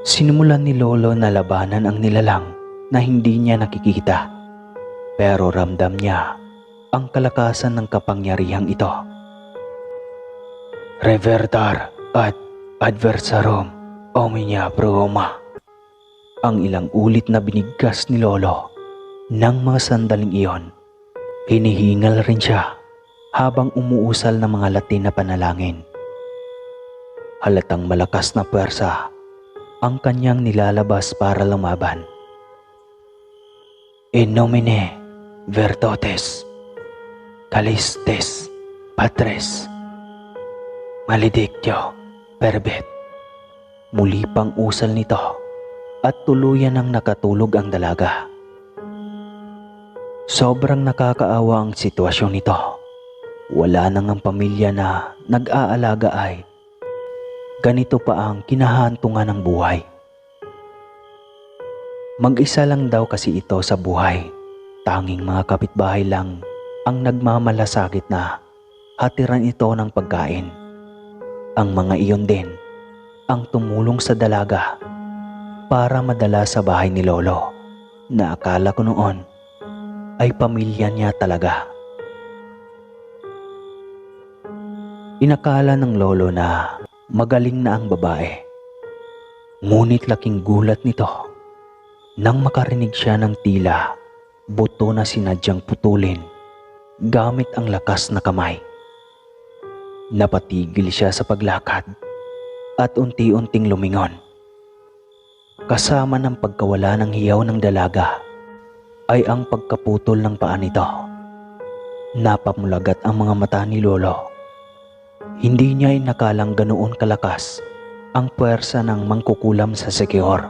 Sinimulan ni lolo na labanan ang nilalang na hindi niya nakikita. Pero ramdam niya ang kalakasan ng kapangyarihang ito. Revertar ad adversarum omnia proma. Ang ilang ulit na binigkas ni lolo. Nang mga sandaling iyon, hinihingal rin siya habang umuusal ng mga Latin na panalangin. Halatang malakas na puwersa ang kanyang nilalabas para lumaban. In nomine virtutis, calistes, patres, maledictio, perbet. Muli pang usal nito at tuluyan ng nakatulog ang dalaga. Sobrang nakakaawa ang sitwasyon nito. Wala nang ang pamilya na nag-aalaga ay ganito pa ang kinahantungan ng buhay. Mag-isa lang daw kasi ito sa buhay. Tanging mga kapitbahay lang ang nagmamalasakit na hatiran ito ng pagkain. Ang mga iyon din ang tumulong sa dalaga para madala sa bahay ni lolo na akala ko noon ay pamilya niya talaga. Inakala ng lolo na magaling na ang babae. Ngunit laking gulat nito nang makarinig siya ng tila buto na sinadyang putulin gamit ang lakas na kamay. Napatigil siya sa paglakad at unti-unting lumingon. Kasama ng pagkawala ng hiyaw ng dalaga ay ang pagkaputol ng paa nito. Napamulagat ang mga mata ni lolo. Hindi niya inakalang ganoon kalakas ang puwersa ng mangkukulam sa Siquijor.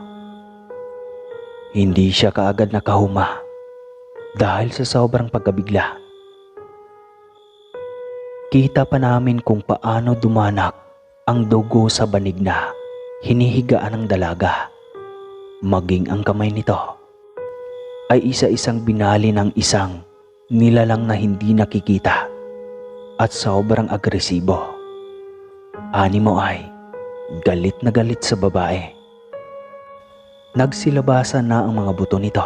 Hindi siya kaagad nakahuma dahil sa sobrang pagkabigla. Kita pa namin kung paano dumanak ang dugo sa banig na hinihigaan ng dalaga. Maging ang kamay nito ay isa-isang binali ng isang nilalang na hindi nakikita at sobrang agresibo. Animo ay galit na galit sa babae. Nagsilabasan na ang mga buto nito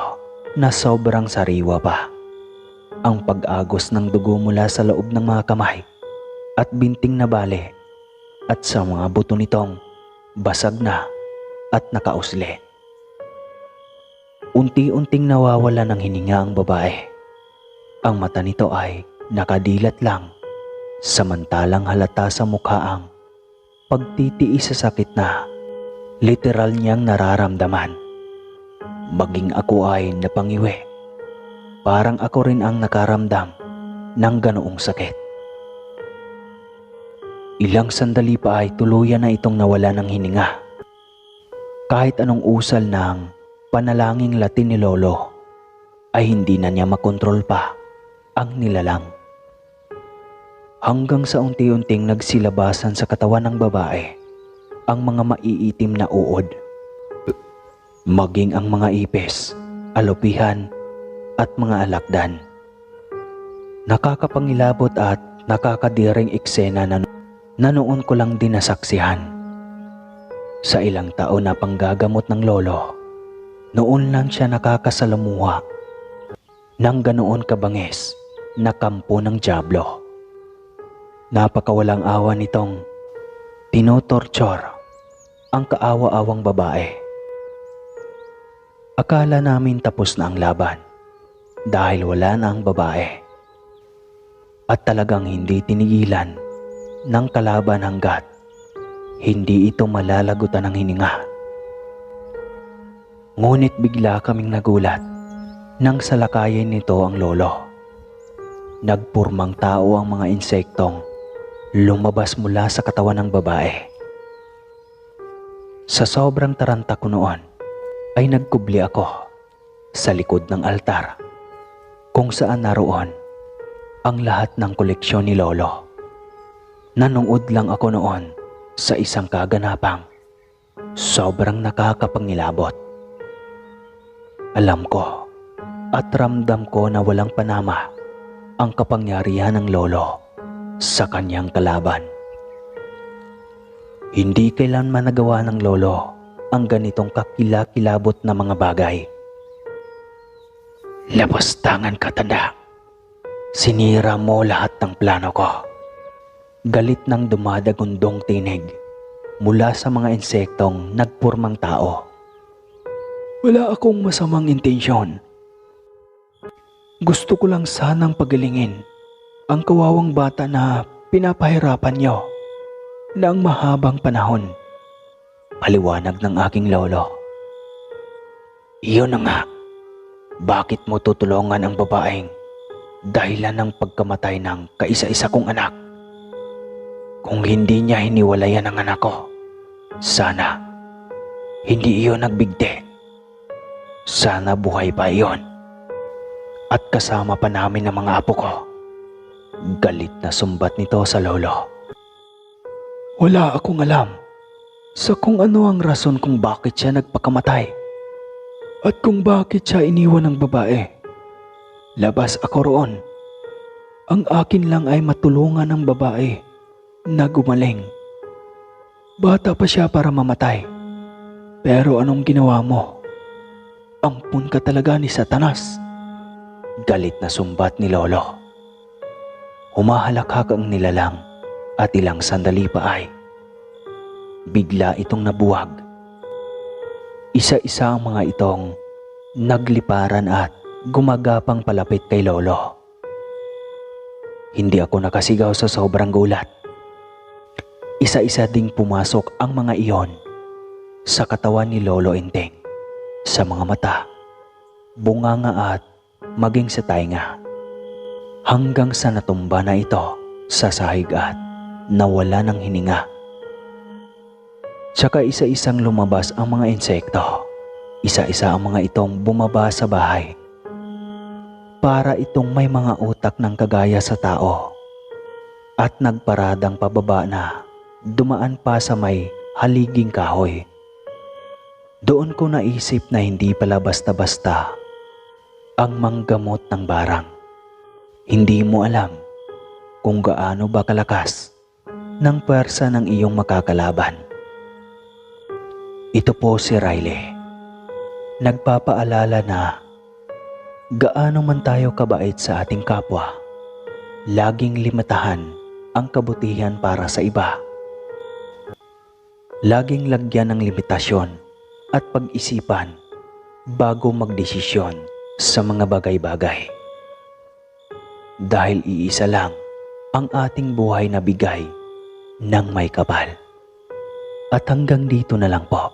na sobrang sariwa pa. Ang pag-agos ng dugo mula sa loob ng mga kamay at binting na bale at sa mga buto nitong basag na at nakausli. Unti-unting nawawala ng hininga ang babae. Ang mata nito ay nakadilat lang, samantalang halata sa mukha ang pagtitiis sa sakit na literal niyang nararamdaman. Maging ako ay napangiwi. Parang ako rin ang nakaramdam ng ganoong sakit. Ilang sandali pa ay tuluyan na itong nawala ng hininga. Kahit anong usal ng panalangin Latin ni lolo, ay hindi na niya makontrol pa ang nilalang. Hanggang sa unti-unting nagsilabasan sa katawan ng babae ang mga maiitim na uod, maging ang mga ipis, alopihan at mga alakdan. Nakakapangilabot at nakakadiring eksena na noon ko lang din nasaksihan. Sa ilang taon na panggagamot ng lolo, noon lang siya nakakasalamuha ng ganoon kabangis na kampo ng dyablo. Napakawalang awa nitong tinotorture ang kaawa-awang babae. Akala namin tapos na ang laban dahil wala na ang babae. At talagang hindi tinigilan ng kalaban hanggat hindi ito malalagutan ng hininga. Ngunit bigla kaming nagulat nang salakayin nito ang lolo. Nagpurmang tao ang mga insektong lumabas mula sa katawan ng babae. Sa sobrang taranta ko noon ay nagkubli ako sa likod ng altar kung saan naroon ang lahat ng koleksyon ni lolo. Nanood lang ako noon sa isang kaganapang sobrang nakakapangilabot. Alam ko at ramdam ko na walang panama ang kapangyarihan ng lolo sa kanyang kalaban. Hindi kailanman nagawa ng lolo ang ganitong kakilakilabot na mga bagay. Lapastangan ka, tanda. Sinira mo lahat ng plano ko. Galit ng dumadagundong tinig mula sa mga insektong nagpurmang tao. Wala akong masamang intensyon. Gusto ko lang sanang pagalingin ang kawawang bata na pinapahirapan niyo ng mahabang panahon. Paliwanag ng aking lolo. Iyon na nga. Bakit mo tutulungan ang babaeng dahilan ng pagkamatay ng kaisa-isa kong anak? Kung hindi niya hiniwalayan ang anak ko, sana hindi iyon nagbigti. Sana buhay pa iyon at kasama pa namin ang mga apo ko. Galit na sumbat nito sa lolo. Wala akong alam sa kung ano ang rason kung bakit siya nagpakamatay at kung bakit siya iniwan ng babae. Labas ako roon. Ang akin lang ay matulungan ng babae na gumaling. Bata pa siya para mamatay. Pero anong ginawa mo? Ampun ka talaga ni Satanas. Galit na sumbat ni lolo. Humahalakhak ang nilalang at ilang sandali pa ay bigla itong nabuwag. Isa-isa ang mga itong nagliparan at gumagapang palapit kay lolo. Hindi ako nakasigaw sa sobrang gulat. Isa-isa ding pumasok ang mga iyon sa katawan ni Lolo Enteng, sa mga mata, bunganga at maging sa tainga. Hanggang sa natumba na ito sa sahig at nawala ng hininga. Tsaka isa-isang lumabas ang mga insekto. Isa-isa ang mga itong bumaba sa bahay. Para itong may mga utak ng kagaya sa tao. At nagparadang pababa na dumaan pa sa may haliging kahoy. Doon ko naisip na hindi pala basta-basta ang manggamot ng barang. Hindi mo alam kung gaano ba kalakas ng pwersa ng iyong makakalaban. Ito po si Riley. Nagpapaalala na gaano man tayo kabait sa ating kapwa, laging limitahan ang kabutihan para sa iba. Laging lagyan ng limitasyon at pag-isipan bago magdesisyon sa mga bagay-bagay. Dahil iisa lang ang ating buhay na bigay ng may kapal. At hanggang dito na lang po.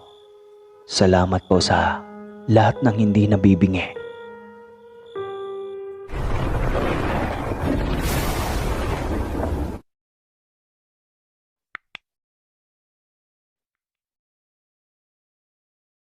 Salamat po sa lahat ng hindi nabibingi